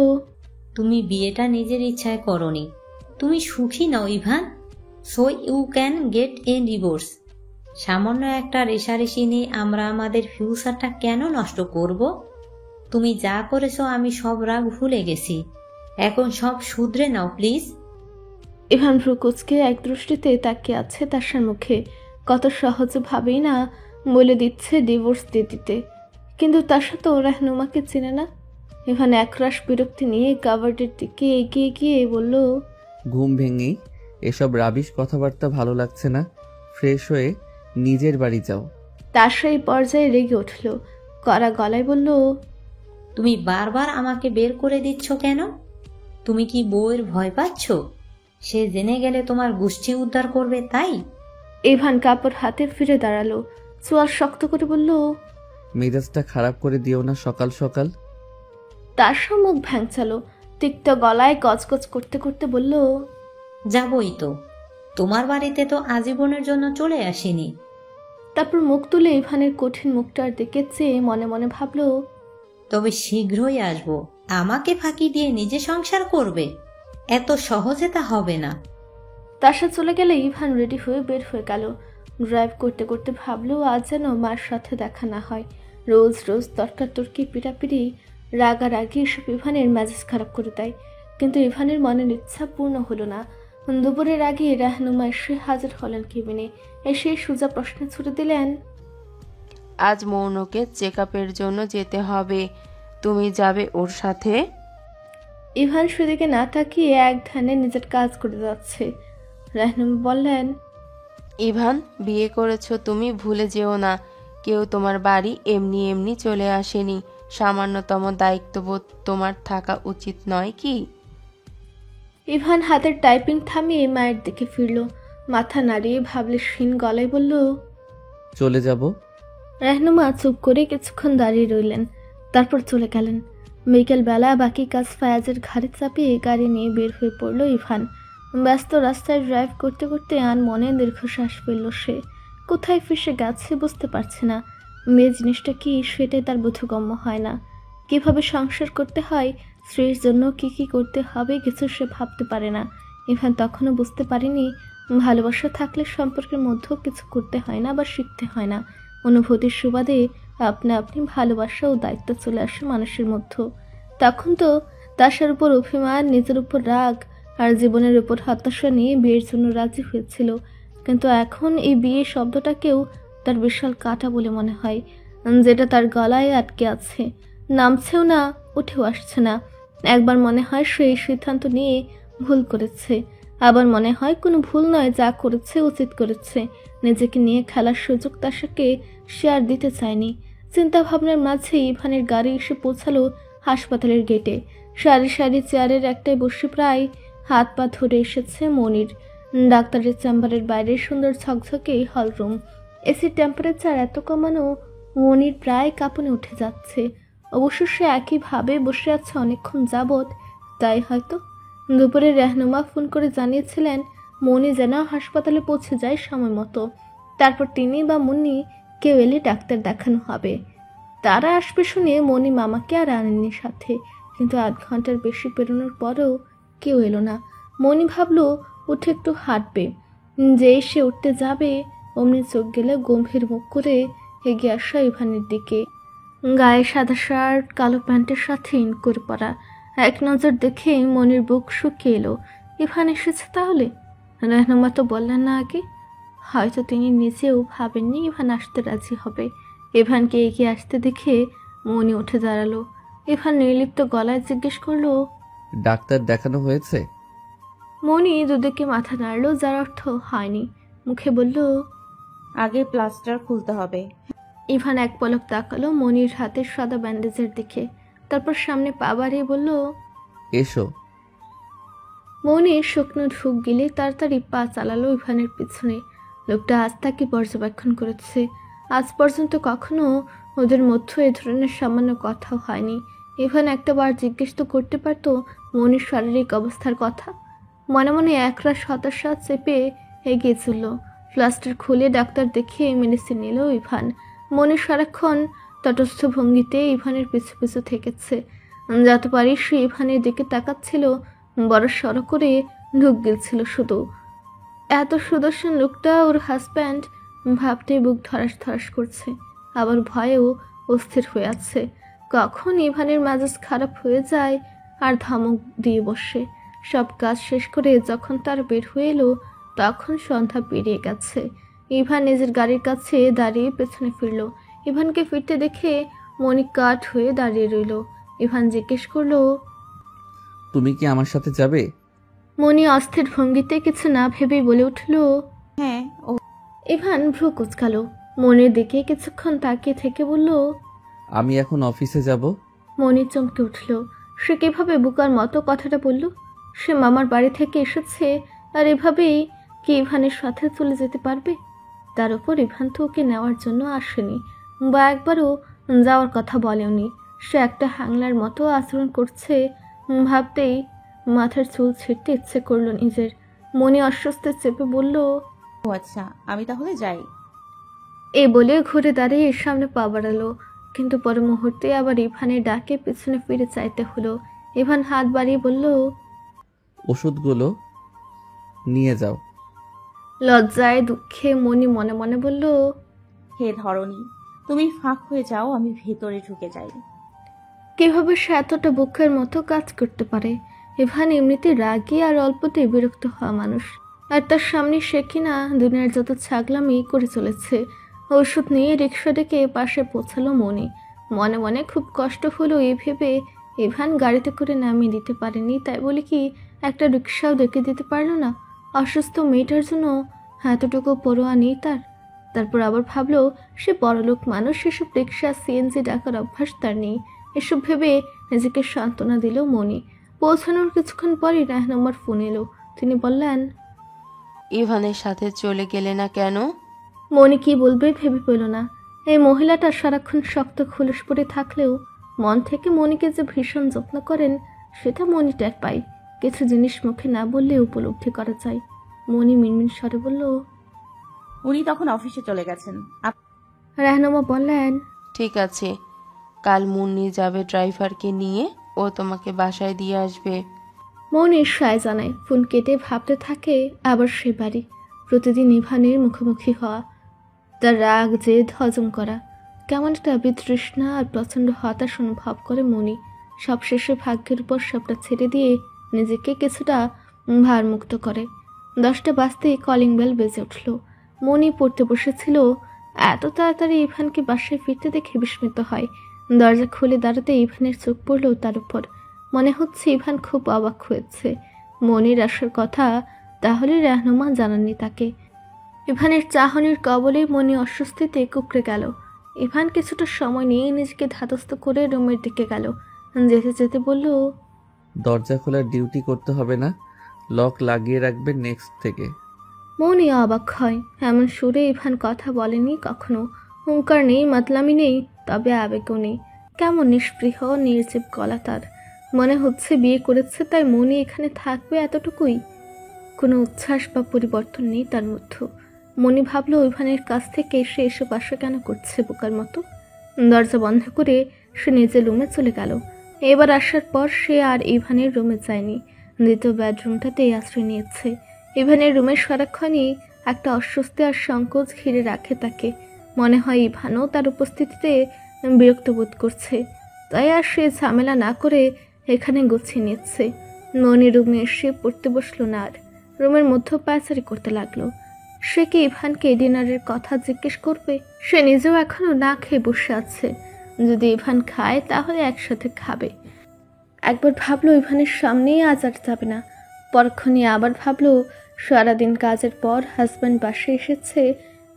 তুমি বিয়েটা নিজের ইচ্ছায় করনি, তুমি সুখী নও Evan, so you can get a divorce. সামান্য একটা রেশারেশি নিয়ে আমরা আমাদের ফিউচারটা কেন নষ্ট করব? তুমি যা করেছো আমি সব রাগ ভুলে গেছি, এখন সব শুধরে নাও প্লিজ। ইভান ভ্রুকুচকে এক দৃষ্টিতে তাকিয়ে আছে তারসার মুখে। কত সহজে ভাবেই না বলে দিচ্ছে ডিভোর্স দিয়ে দিতে, কিন্তু তারসা তো রাহনুমাকে চেনে না। ইভান একরাশ বিরক্তি নিয়ে কাভার্ডের দিকে এগিয়ে গিয়ে বলল, ঘুম ভেঙেই এসব রাবিশ কথাবার্তা ভালো লাগছে না, ফ্রেশ হয়ে নিজের বাড়ি যাও। তারসা এই পর্যায়ে রেগে উঠল, কড়া গলায় বলল, তুমি বারবার আমাকে বের করে দিচ্ছ কেন? তুমি কি বউয়ের ভয় পাচ্ছ? সে জেনে গেলে তোমার গোষ্ঠী উদ্ধার করবে তাই? ইভান কাপড় হাতে ফিরে দাঁড়ালো, চোয়াল শক্ত করে বলল, মেজাজটা খারাপ করে দিও না সকাল সকাল। তারসা মুখ ভ্যাংচালো, তিক্ত গলায় গজগজ করতে করতে বলল, যাবই তো, তোমার বাড়িতে তো আজীবনের জন্য চলে আসিনি। তারপর মুখ তুলে ইভানের কঠিন মুখটার দিকে চেয়ে মনে মনে ভাবল, তবে শীঘ্রই আসবো। আমাকে ফাঁকি দিয়ে নিজে সংসার করবে? এত সহজে তা হবে না। তারসা চলে গেলে ইভান রেডি হয়ে বের হয়ে গেল। ড্রাইভ করতে করতে ভাবলো আজ যেন মার সাথে দেখা না হয়। রোজ রোজ তর্কাতর্কি পিটাপিটি রাগারাগি এসব ইভানের মেজাজ খারাপ করে দেয়, কিন্তু ইভানের মনের ইচ্ছা পূর্ণ হলো না। দুপুরের আগে রাহনুমা এসে হাজির হলেন কেবিনে। এসে সোজা প্রশ্ন ছুড়ে দিলেন, আজ মৌনকে চেক আপের জন্য যেতে হবে, তুমি যাবে ওর সাথে? ইভান সেদিকে না তাকিয়ে এক ধ্যানে নিজের কাজ করে যাচ্ছে। রাহনুমা বললেন, ইভান, বিয়ে করেছো তুমি, ভুলে যেও না কেউ তোমার বাড়ি এমনি এমনি চলে আসেনি। সামান্যতম দায়িত্ববোধ তোমার থাকা উচিত নয় কি? ইভান হাতের টাইপিং থামিয়ে মায়ের দিকে ফিরল। মাথা নাড়িয়ে ভাবলে ক্ষীণ গলায় বলল, চলে যাব। রাহনুমা চুপ করে কিছুক্ষণ দাঁড়িয়ে রইলেন, তারপর চলে গেলেন। বিকেলবেলা বাকি কাজ ফায়াজের ঘাড়ে চাপিয়ে গাড়ি নিয়ে বের হয়ে পড়ল ইভান। ব্যস্ত রাস্তায় ড্রাইভ করতে করতে আর মনে দীর্ঘশ্বাস ফেলল সে। কোথায় ফেসে গেছে বুঝতে পারছে না। মেয়ে জিনিসটা কি সেটাই তার বোধগম্য হয় না। কিভাবে সংসার করতে হয়, স্ত্রীর জন্য কি কি করতে হবে কিছু সে ভাবতে পারে না। ইভান তখনও বুঝতে পারেনি ভালোবাসা থাকলে সম্পর্কের মধ্যেও কিছু করতে হয় না বা শিখতে হয় না। অনুভূতির সুবাদে আপনা আপনি ভালোবাসা ও দায়িত্ব চলে আসে মানুষের মধ্যে। তখন তো তাসার উপর অভিমান, নিজের উপর রাগ আর জীবনের উপর হতাশা নিয়ে বিয়ের জন্য রাজি হয়েছিল। কিন্তু এখন এই বিয়ে শব্দটাকেও তার বিশাল কাঁটা বলে মনে হয়, যেটা তার গলায় আটকে আছে, নামছেও না, উঠেও আসছে না। একবার মনে হয় সে এই সিদ্ধান্ত নিয়ে ভুল করেছে, আবার মনে হয় কোনো ভুল নয়, যা করেছে উচিত করেছে। নিজেকে নিয়ে খেলার সুযোগ তাসাকে সে আর দিতে চায়নি। চিন্তা ভাবনার মাঝে ইভানের গাড়ি এসে পৌঁছালো হাসপাতালের গেটে। সারি সারি চেয়ারের একটাই বসে প্রায় হাত পা ধরে এসেছে মনির। ডাক্তারের চেম্বারের বাইরে সুন্দর ঝকঝকে হলরুম, এসির টেম্পারেচার এত কমানো, মনির প্রায় কাঁপুনে উঠে যাচ্ছে। অবশ্য সে একইভাবে বসে আছে অনেকক্ষণ যাবৎ, তাই হয়তো। দুপুরে রেহনুমা ফোন করে জানিয়েছিলেন মনি যেন হাসপাতালে পৌঁছে যায় সময় মতো। তারপর তিনি বা মুন্নি কেউ এলে ডাক্তার দেখানো হবে। তারা আসবে শুনে মনি মামাকে আর আনেননি সাথে, কিন্তু আধ ঘন্টার বেশি পেরোনোর পরেও কেউ এলো না। মনি ভাবলো উঠে একটু হাঁটবে, যে সে উঠতে যাবে অমনি চোখ গেলে গম্ভীর মুখ করে এগিয়ে আসা ইভানের দিকে। গায়ে সাদা শার্ট, কালো প্যান্টের সাথে ইন করে পরা। এক নজর দেখে মনির বুক শুকিয়ে এলো। ইভান এসেছে তাহলে? রেহনুমা তো বললেন না আগে। হয়তো তিনি নিজেও ভাবেননি ইভান আসতে রাজি হবে। ইভানকে এগিয়ে আসতে দেখে মনি উঠে দাঁড়ালো। ইভান নির্লিপ্ত গলায় জিজ্ঞেস করলো, ডাক্তার দেখানো হয়েছে? মনি দুদিকে মাথা নাড়ল, যার অর্থ হয়নি। মুখে বলল, আগে প্লাস্টার খুলতে হবে। ইভান এক পলক তাকালো মনির হাতের সাদা ব্যান্ডেজের দিকে, তারপর সামনে পা বাড়িয়ে বলল, এসো। মনির শুকনো ঢুক গিলে তাড়াতাড়ি পা চালালো ইভানের পিছনে। লোকটা আজ তাকে পর্যবেক্ষণ করেছে। আজ পর্যন্ত কখনো ওদের মধ্যে এ ধরনের সামান্য কথাও হয়নি। ইভান একটা বার জিজ্ঞেস তো করতে পারত মনির শারীরিক অবস্থার কথা। মনে মনে একরাশ হতাশা চেপে এগিয়ে চলল। প্লাস্টার খুলে ডাক্তার দেখে মেডিসিন নিল ইভান। মনির সারাক্ষণ তটস্থ ভঙ্গিতে ইভানের পিছু পিছু থেকেছে। যত পারি সে ইভানের দিকে তাকাচ্ছিল, বড় সড়ো করে ঢুক গেছিল শুধু। এত সুদর্শন লোকটা ওর হাজব্যান্ড ভাবতে বুক ধরাস ধরাস করছে, আবার ভয়েও অস্থির হয়ে আছে। কখন ইভানের মেজাজ খারাপ হয়ে যায় আর ধমক দিয়ে বসে। সব কাজ শেষ করে যখন তার বের হয়ে এলো তখন সন্ধ্যা পেরিয়ে গেছে। ইভান নিজের গাড়ির কাছে দাঁড়িয়ে পেছনে ফিরল। ইভানকে ফিরতে দেখে মনি কাঠ হয়ে দাঁড়িয়ে রইল। ইভান জিজ্ঞেস করলো, তুমি কি আমার সাথে যাবে? মনি অস্থির ভঙ্গিতে কিছু না ভেবেই বলে উঠল, হ্যাঁ। ও ইভান ভ্রু কুচকালো। মনির দিকে কিছুক্ষণ তাকিয়ে থেকে বলল, আমি এখন অফিসে যাব। মনি চমকে উঠল। সে কিভাবে বোকার মতো কথাটা বলল? সে মামার বাড়ি থেকে এসেছে আর এভাবেই কি ইভানের সাথে চলে যেতে পারবে? তার উপর ইভান তো ওকে নেওয়ার জন্য আসেনি বা একবারও যাওয়ার কথা বলেওনি। সে একটা হ্যাংলার মতো আচরণ করছে ভাবতেই মাথার চুল ছিঁড়তে ইচ্ছে করলো নিজের। মনি অস্বস্তি চেপে বলল, আচ্ছা, আমি তাহলে যাই। এই বলে ঘুরে দাঁড়িয়ে সামনে পা বাড়ালো, কিন্তু পরে মুহূর্তে আবার ইভানের ডাকে পিছনে ফিরে চাইতে হলো। ইভান হাত বাড়িয়ে বলল, ওষুধগুলো নিয়ে যাও। লজ্জায় দুঃখে মনি মনে মনে বলল, হে ধরনী, তুমি ফাঁক হয়ে যাও, আমি ভেতরে ঢুকে যাই। কিভাবে সে এতটা বুকের মতো কাজ করতে পারে? ইভান এমনিতে রাগী আর অল্পতে বিরক্ত হওয়া মানুষ, আর তার সামনে সে কিনা দুনিয়ার যত ছাগলামি করে চলেছে। ওষুধ নিয়ে রিক্সা ডেকে পাশে পৌঁছালো মনি। মনে মনে খুব কষ্ট হলো এই ভেবে ইভান গাড়িতে করে নামিয়ে দিতে পারেনি, তাই বলে কি একটা রিক্সাও ডেকে দিতে পারলো না? অসুস্থ মেয়েটার জন্য এতটুকু পরোয়া নেই তার। তারপর আবার ভাবলো সে বড়লোক মানুষ, এসব রিক্সা সিএনজি ডাকার অভ্যাস তার নেই। এসব ভেবে নিজেকে সান্ত্বনা দিল মনি। পৌঁছানোর কিছুক্ষণ পরই রেহনুমার ফোন এলো। তিনি বললেন, ইভানের সাথে চলে গেলে না কেন? মনি কি বলবে ভেবে পেল না। এই মহিলাটা সারাক্ষণ শক্ত খোলস পরে থাকলেও মন থেকে মনিকে যে ভীষণ যত্ন করেন সেটা মনি টের পায়। কিছু জিনিস মুখে না বললে উপলব্ধি করা যায়। মনি মিনমিন স্বরে বলল, উনি তখন অফিসে চলে গেছেন। রেহনুমা বললেন, ঠিক আছে, কাল মুন্নি যাবে ড্রাইভারকে নিয়ে, ও তোমাকে বাসায় দিয়ে আসবে। মনি সায় জানায়। ফোন কেটে ভাবতে থাকে আবার সে বাড়ি। প্রতিদিন ইভানের মুখোমুখি হওয়া, তার রাগ জেদ হজম করা, কেমন একটা বিতৃষ্ণা আর প্রচণ্ড হতাশ অনুভব করে মনি। সবশেষে ভাগ্যের উপর সবটা ছেড়ে দিয়ে নিজেকে কিছুটা ভারমুক্ত করে। 10টা বাজতেই কলিং বেল বেজে উঠল। মনি পড়তে বসেছিল, এত তাড়াতাড়ি ইভানকে বাসায় ফিরতে দেখে বিস্মিত হয়। দরজা খুলে দাঁড়াতে ইভানের চোখ পড়ল তার উপর। মনে হচ্ছে ইভান খুব অবাক হয়েছে। মনির আসার কথা তাহলে রেহনুমা জানাননি তাকে। ইভানের চাহনির কবলে মনি অস্বস্তিতে কুঁকড়ে গেল। ইভান কিছুটা সময় নিয়ে নিজেকে ধাতস্থ করে রুমের দিকে গেল। যেতে যেতে বলল, দরজা খোলার ডিউটি করতে হবে না, লক লাগিয়ে রাখবে নেক্সট থেকে। মনি অবাক হয়। এমন সুরে ইভান কথা বলেনি কখনো। হুঙ্কার নেই, মাতলামি নেই, তবে আবেগও নেই। কেমন নিষ্পৃহ নির্জীব গলা তার। মনে হচ্ছে বিয়ে করেছে তাই মনি এখানে থাকবে, এতটুকুই। কোনো উচ্ছ্বাস বা পরিবর্তন নেই তার মধ্যে। মনি ভাবল ইভানের কাছ থেকে সে এসব আশা কেন করছে বোকার মতো। দরজা বন্ধ করে সে নিজের রুমে চলে গেল। এবার আসার পর সে আর ইভানের রুমে যায়নি, দ্বিতীয় বেডরুমটাতেই আশ্রয় নিয়েছে। ইভানের রুমে সারাক্ষণই একটা অস্বস্তি আর সংকোচ ঘিরে রাখে তাকে। মনে হয় ইভানও তার উপস্থিতিতে বিরক্ত বোধ করছে, তাই আর সে ঝামেলা না করে এখানে গুছিয়ে নিচ্ছে। মনি রুমে এসে পড়তে বসলো না, আর রুমের মধ্যে পায়চারি করতে লাগলো। সে কি ইভানকে ডিনারের কথা জিজ্ঞেস করবে? সে নিজেও এখনো না খেয়ে বসে আছে। যদি ইভান খায় তাহলে একসাথে খাবে। একবার ভাবলো ইভানের সামনেই আজ আর যাবে না, পরক্ষণে আবার ভাবলো সারাদিন কাজের পর হাজব্যান্ড বাসে এসেছে,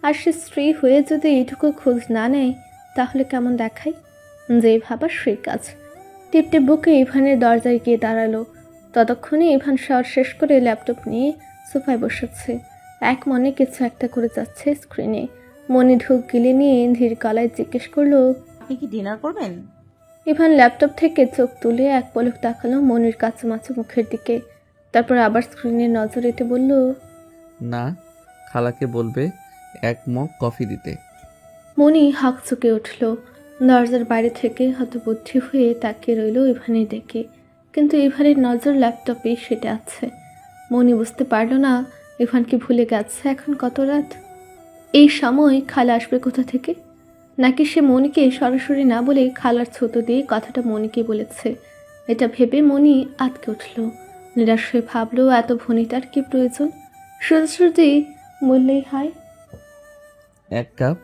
আর সে স্ত্রী হয়ে যদি এইটুকু খোঁজ না নেয় তাহলে কেমন দেখায়। যে ভাবার সেই কাজ। টিপটে বুকে ইভানের দরজায় গিয়ে দাঁড়ালো। ততক্ষণে ইভান শাওয়ার শেষ করে ল্যাপটপ নিয়ে সোফায় বসেছে। এক মনে কিছু একটা করে যাচ্ছে স্ক্রিনে। মনি ঢোক গিলে নিয়ে ধীর গলায় জিজ্ঞেস করলো, আপনি কি ডিনার করবেন? ইভান ল্যাপটপ থেকে চোখ তুলে এক পলক তাকালো মনির কাছামাছি মুখের দিকে। তারপর আবার স্ক্রিনে নজর এঁটে বলল, না, খালাকে বলবে 1 মগ কফি দিতে। মনি হাঁক চুকে উঠল। দরজার বাইরে থেকে হতবুদ্ধি হয়ে তাকিয়ে রইল ইভানের দিকে, কিন্তু ইভানের নজর ল্যাপটপে সেটা আছে। মনি বুঝতে পারল না ইভানকে ভুলে গেছে এখন কত রাত। এই সময় খালা আসবে কোথা থেকে? নাকি সে মনিকে সরাসরি না বলে খালার ছোট দিয়ে কথাটা মনিকে বলেছে? এটা ভেবে মনি আটকে উঠল। নিরাশ হয়ে ভাবলো এত ভনিতার কি প্রয়োজন? সোজাসুজি বললেই হয়। 1 কাপ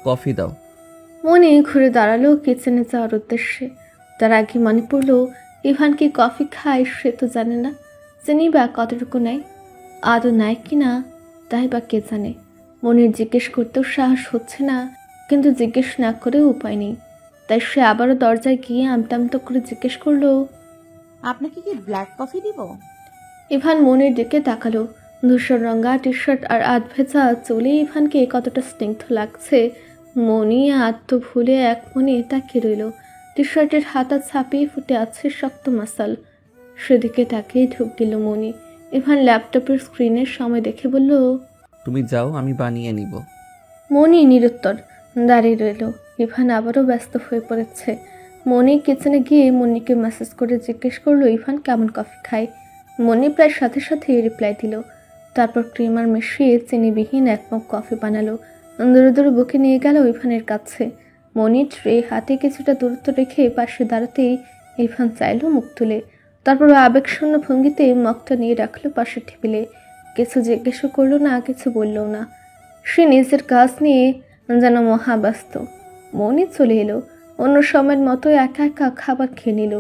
কফি দাও। মনি ঘুরে দাঁড়ালো কিচেনে যাওয়ার উদ্দেশ্যে। তার আগে মনে পড়ল ইভান কি কফি খায় সে তো জানে না। চিনি বা কতটুকু নেয়, আদৌ নেয় কি না তাই বা কে জানে। মনির জিজ্ঞেস করতেও সাহস হচ্ছে না, কিন্তু জিজ্ঞেস না করেও উপায় নেই। তাই সে আবারও দরজায় গিয়ে আমতামতো করে জিজ্ঞেস করলো, আপনাকে কি ব্ল্যাক কফি দিব? ইভান মনির দিকে তাকালো। ধূসর রঙা টি শার্ট আর আধভেজা চুলে ইভানকে কতটা স্নিগ্ধ লাগছে। মনি আত্ম ভুলে এক মনে তাকিয়ে রইল। টি শার্টের হাতা ছাপিয়ে ফুটে আছে শক্ত মাসাল। সেদিকে তাকিয়ে ঢুক দিল মনি। ইভান ল্যাপটপের স্ক্রিনের সময় দেখে বলল, তুমি যাও, আমি বানিয়ে নিব। মনি নিরুত্তর দাঁড়িয়ে রইল। ইভান আবারও ব্যস্ত হয়ে পড়েছে। মনি কিচেনে গিয়ে মনিকে মেসেজ করে জিজ্ঞেস করলো ইভান কেমন কফি খায়। মনি প্রায় সাথে সাথে রিপ্লাই দিল। তারপর ক্রিমার মিশিয়ে চিনিবিহীন 1 মগ কফি বানালো। দূরে দূরে বুকে নিয়ে গেল ইভানের কাছে। মনি ট্রে হাতে কিছুটা দূরত্ব রেখে পাশে দাঁড়াতেই ইভান চাইল মুখ তুলে। তারপর আবেগশূন্য ভঙ্গিতে মগটা নিয়ে রাখলো পাশের টেবিলে। কিছু জিজ্ঞেস করলো না, কিছু বললো না। সে নিজের কাজ নিয়ে যেন মহাব্যস্ত। মনি চলে এলো। অন্য সময়ের মতো একা একা খাবার খেয়ে নিল।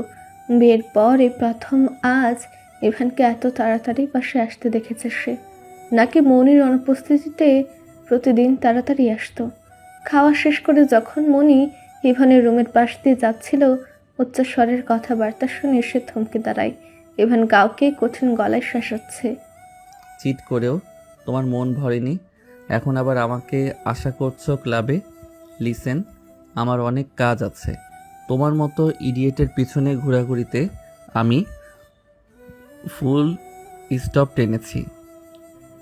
বিয়ের পর এই প্রথম আজ ইভানকে এত তাড়াতাড়ি পাশে আসতে দেখেছে সে। নাকি মনির অনুপস্থিতিতে প্রতিদিন তাড়াতাড়ি আসতো। খাওয়া শেষ করে যখন মনি ইভানের রুমের পাশ দিয়ে যাচ্ছিল, উচ্চস্বরের কথাবার্তা শুনে সে থমকে দাঁড়ায়। ইভান কাউকে কঠিন গলায় শাসাচ্ছে। চিট করেও তোমার মন ভরেনি, এখন আবার আমাকে আশা করছো ক্লাবে? লিসেন, আমার অনেক কাজ আছে। তোমার মতো ইডিয়েটের পিছনে ঘোরাঘুরিতে আমি ফুল স্টপ টেনেছি।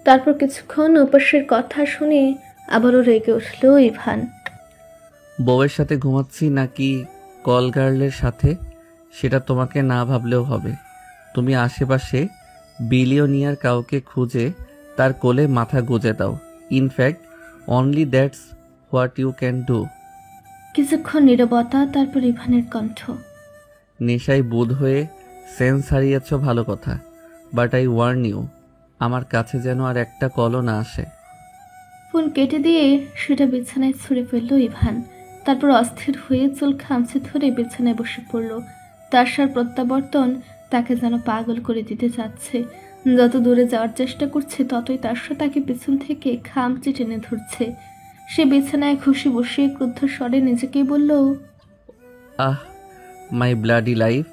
তারপর কিছুক্ষণ উপাসের কথা শুনে আবারও রেগে উঠল ইভান। বউয়ের সাথে ঘুমাচ্ছি নাকি কল গার্লের সাথে সেটা তোমাকে না ভাবলেও হবে। তুমি আশেপাশে বিলিয়নিয়ার কাউকে খুঁজে তার কোলে মাথা গুজে দাও। In fact only that's what you can do. কিছুক্ষণ নীরবতা, তারপর ইভানের কণ্ঠ। নেশায় বুধ হয়ে সেন্স হারিয়েছ ভালো কথা, বাট আই ওয়ার্ন ইউ, আমার কাছে যেন আর একটা কলও না আসে। ফোন কেটে দিয়ে সেটা বিছানায় ছুঁড়ে ফেলল ইভান। তারপর অস্থির হয়ে চুল খামচে ধরে বিছানায় বসে পড়ল। তার প্রত্যাবর্তন তাকে যেন পাগল করে দিতে যাচ্ছে। যত দূরে যাওয়ার চেষ্টা করছে ততই তারশা তাকে পিছন থেকে খামচে টেনে ধরছে। সে বিছানায় খুশি বসে ক্রুদ্ধ স্বরে নিজেকেই বলল, আহ মাই ব্লাডি লাইফ।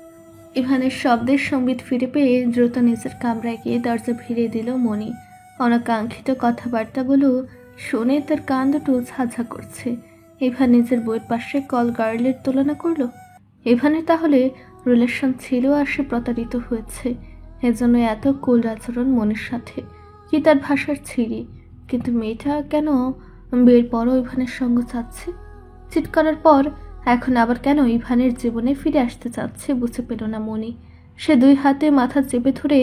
ইভানের শব্দের সংবিত ফিরে পেয়ে দ্রুত নিজের কামরায় গিয়ে দরজা ভিড়িয়ে দিল মনি। অনাকাঙ্ক্ষিত কথাবার্তাগুলো শুনে তার কান দুটো ঝাঝা করছে। ইভান নিজের বইয়ের পাশে কল গার্লের তুলনা করলো। ইভানের তাহলে রিলেশন ছিল আর সে প্রতারিত হয়েছে, এজন্য এত কুল আচরণ মনির সাথে। কি তার ভাষার ছিঁড়ি! কিন্তু মেয়েটা কেন বিয়ের পরও ইভানের সঙ্গ চাচ্ছে? চিট করার পর এখন আবার কেন ইভানের জীবনে ফিরে আসতে চাচ্ছে বুঝে পেল না মনি। সে দুই হাতে মাথা চেপে ধরে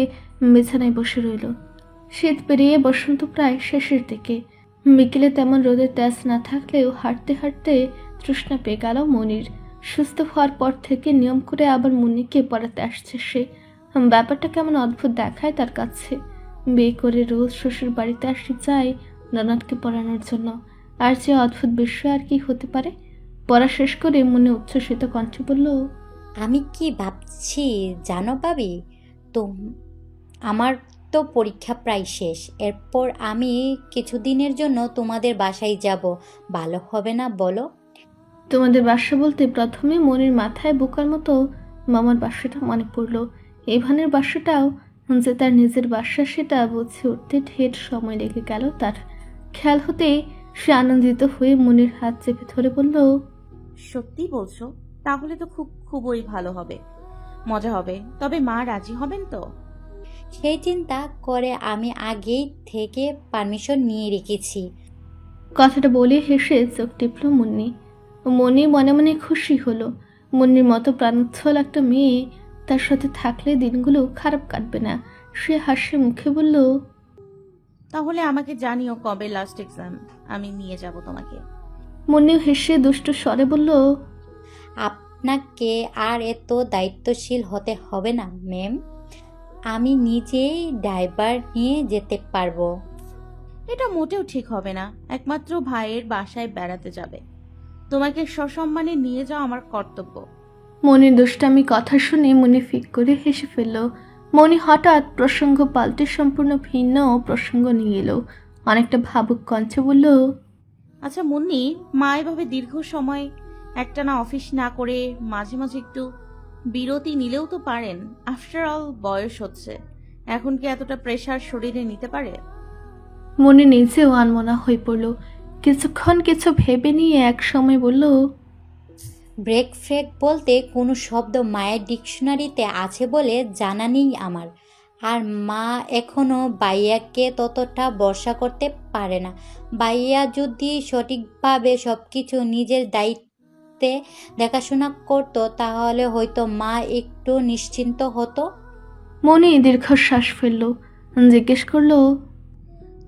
বিছানায় বসে রইল। শীত পেরিয়ে বসন্ত প্রায় শেষের দিকে। বিকেলে তেমন রোদের তেজ না থাকলেও হাঁটতে হাঁটতে তৃষ্ণা পেয়ে গেল মনির। সুস্থ হওয়ার পর থেকে নিয়ম করে আবার মুন্নিকে পড়াতে আসছে সে। ব্যাপারটা কেমন অদ্ভুত দেখায় তার কাছে। বিয়ে করে রোজ শ্বশুর বাড়িতে আসতে যায় ননদকে পড়ানোর জন্য। আর যে অদ্ভুত বিষয় আর কি হতে পারে? পড়া শেষ করে মনে উচ্ছ্বসিত কণ্ঠে বলল, আমি কি ভাবছি জানো ভাবি, তো আমার তো পরীক্ষা প্রায় শেষ। এরপর আমি কিছুদিনের জন্য তোমাদের বাসায় যাব, ভালো হবে না বলো? তোমাদের বাসা বলতে প্রথমে মনির মাথায় বোকার মতো মামার বাসাটা মনে পড়ল। ইভানের বাসাটাও যে তার নিজের বাসা সেটা বুঝে উঠতে ঢের সময় লেগে গেল তার। খেয়াল হতেই সে আনন্দিত হয়ে মনির হাত চেপে ধরে বলল, সত্যি বলছো? তাহলে তো খুবই ভালো হবে, মজা হবে। তবে মা রাজি হবেন তো? সেই চিন্তা করে আমি আগেই থেকে পারমিশন নিয়ে রেখেছি। কথাটা বলে হেসে চোখ টিপল মুন্নি। মনি মনে মনে খুশি হলো। মুন্নির মতো প্রাণোচ্ছল একটা মেয়ে তার সাথে থাকলে দিনগুলো খারাপ কাটবে না। সে হাসি মুখে বলল, তাহলে আমাকে জানিও কবে লাস্ট এক্সাম, আমি নিয়ে যাব তোমাকে। মুন্নি হেসে দুষ্টু স্বরে বলল, আপনাকে আর এত দায়িত্বশীল হতে হবে না ম্যাম, আমি নিজেই ড্রাইভার নিয়ে যেতে পারবো। এটা মোটেও ঠিক হবে না। একমাত্র ভাইয়ের বাসায় বেড়াতে যাবে, তোমাকে সসম্মানে নিয়ে যাওয়া আমার কর্তব্য। মনির দুষ্টামি কথা শুনে মনি ফিক করে হেসে ফেলল। মনি হঠাৎ প্রসঙ্গ পাল্টে সম্পূর্ণ ভিন্ন প্রসঙ্গ নিয়ে এলো। অনেকটা ভাবুক কণ্ঠে বলল, আচ্ছা মুন্নি, মা এভাবে দীর্ঘ সময় একটানা অফিস না করে মাঝে মাঝে একটু বিরতি নিলেও তো পারেন। আফটার অল বয়স হচ্ছে, এখন কি এতটা প্রেশার শরীরে নিতে পারে? মনি নিজেও আনমনা হয়ে পড়ল। কিছুক্ষণ কিছু ভেবে নিয়ে এক সময় বলল, ব্রেক ফ্রেক বলতে কোনো শব্দ মায়ের ডিকশনারিতে আছে বলে জানা নেই আমার। আর মা এখনো বাইয়াকে ততটা ভরসা করতে পারে না। বাইয়া যদি সঠিকভাবে সবকিছু নিজের দায়িত্বে দেখাশোনা করত তাহলে হয়তো মা একটু নিশ্চিন্ত হতো। মনি দীর্ঘশ্বাস ফেলল। জিজ্ঞেস করলো,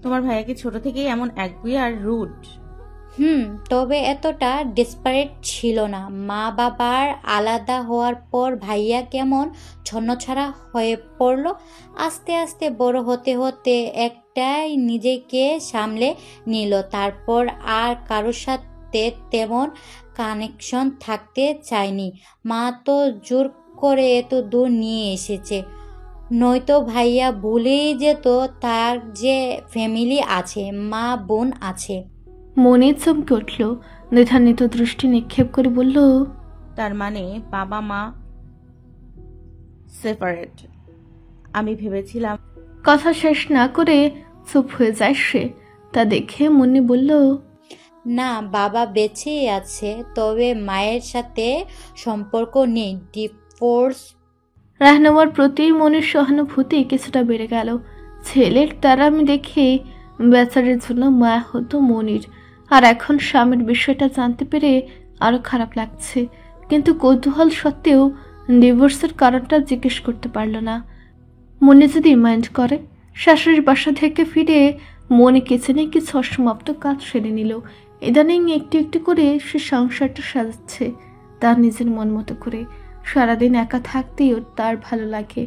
তোমার ভাইয়া কি ছোট থেকেই এমন একগুঁয়ে আর রুড? তবে এতটা ডেসপারেট ছিল না। মা বাবার আলাদা হওয়ার পর ভাইয়া কেমন ছন্নছাড়া হয়ে পড়ল। আস্তে আস্তে বড় হতে হতে একটাই নিজেকে সামলে নিল। তারপর আর কারোর সাথে তেমন কানেকশন থাকতে চায়নি। মা তো জোর করে এত দূর নিয়ে এসেছে, নয়তো ভাইয়া ভুলেই যেত তার যে ফ্যামিলি আছে, মা বোন আছে। মনে চমকে উঠল। দ্বিধান্বিত দৃষ্টি নিক্ষেপ করে বলল, তার মানে বাবা মা সেপারেট? আমি ভেবেছিলাম। কথা শেষ না করে চুপ হয়ে যায় সে। তা দেখে মুন্নি বলল, না, বাবা বেঁচে আছে, তবে মায়ের সাথে সম্পর্ক নেই, ডিভোর্স। রাহনামার প্রতি মনের সহানুভূতি কিছুটা বেড়ে গেল। ছেলের তারা আমি দেখে বেচারের জন্য মায়া হতো মনির। আর এখন স্বামীর বিষয়টা জানতে পেরে আরো খারাপ লাগছে। কিন্তু কৌতূহল সত্ত্বেও ডিভোর্সের কারণটা জিজ্ঞেস করতে পারল না। মনি যদি মাইন্ড করে শাশুড়ির বাসা থেকে ফিরে মনে কিচেনে কিছু অসমাপ্ত কাজ সেরে নিল। ইদানিং একটু একটু করে সে সংসারটা সাজাচ্ছে তার নিজের মন মতো করে। সারাদিন একা থাকতেও তার ভালো লাগে।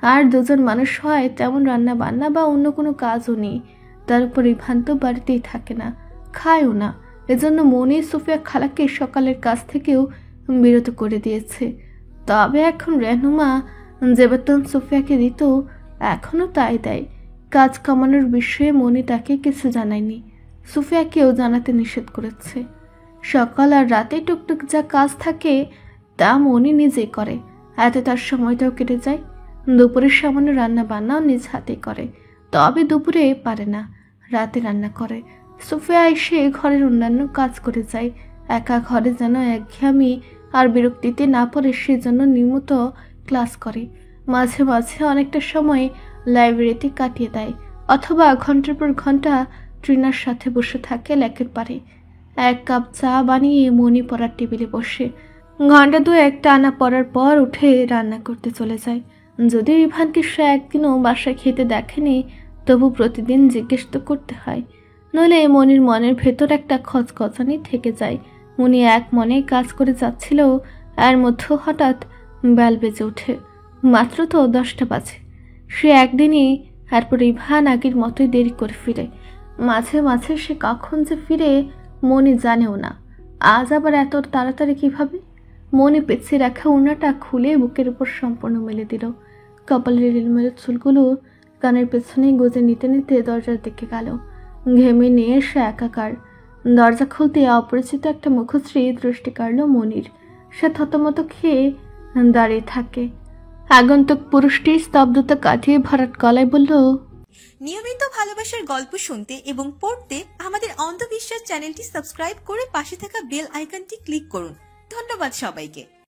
আর দুজন মানুষ হয় তেমন রান্না বান্না বা অন্য কোনো কাজও নেই। তার উপর ইভান তো বাড়িতেই থাকে না, খায়ও না। এজন্য মনি সোফিয়া খালাকে সকালের কাজ থেকেও বিরত করে দিয়েছে। তবে এখন রেহনুমা যে বেতন সোফিয়াকে দিত এখনও তাই দেয়। কাজ কামানোর বিষয়ে মনি তাকে কিছু জানায়নি, সোফিয়াকেও জানাতে নিষেধ করেছে। সকাল আর রাতে টুকটুক যা কাজ থাকে তা মনি নিজেই করে, এতে তার সময়টাও কেটে যায়। দুপুরের সামান্য রান্না বান্নাও নিজ হাতেই করে, তবে দুপুরে পারে না, রাতে রান্না করে। সোফিয়া এসে ঘরের অন্যান্য কাজ করে যায়। একা ঘরে যেন একঘেয়ামি আর বিরক্তিতে না পড়ে সেজন্য নিয়মিত ক্লাস করে। মাঝে মাঝে অনেকটা সময় লাইব্রেরিতে কাটিয়ে দেয়, অথবা ঘন্টার পর ঘন্টা ট্রিনার সাথে বসে থাকে লেকের পারে। এক কাপ চা বানিয়ে মনি পড়ার টেবিলে বসে ঘন্টা দুয়েক টানা পড়ার পর উঠে রান্না করতে চলে যায়। যদিও ইভানকে সে একদিনও বাসায় খেতে দেখেনি, তবু প্রতিদিন জিজ্ঞেস তো করতে হয়, নইলে মনির মনের ভেতর একটা খচখচানি থেকে যায়। মনি এক মনে কাজ করে যাচ্ছিল, এর মধ্যে হঠাৎ বেল বেজে ওঠে। মাত্র তো 10টা বাজে। সে একদিনই, এরপর ইভান আগের মতোই দেরি করে ফিরে। মাঝে মাঝে সে কখন যে ফিরে মনি জানেও না। আজ আবার এত তাড়াতাড়ি কিভাবে? মনি পেঁচিয়ে রাখা ওড়নাটা খুলে বুকের উপর সম্পূর্ণ মেলে দিল। কপালের এলোমেলো চুলগুলো কানের পেছনে গুজে নিতে নিতে দরজার দিকে গেল। ঘেমে নিয়ে সে একাকার। দরজা খুলতে অপরিচিত একটা মুখশ্রী দৃষ্টি কাড়ল মনির। সে থতমত খেয়ে দাঁড়িয়ে থাকে। আগন্তুক পুরুষটি স্তব্ধতা কাটিয়ে ভরাট গলায় বলল, নিয়মিত ভালোবাসার গল্প শুনতে এবং পড়তে আমাদের অন্ধবিশ্বাস চ্যানেলটি সাবস্ক্রাইব করে পাশে থাকা বেল আইকনটি ক্লিক করুন। ধন্যবাদ সবাইকে।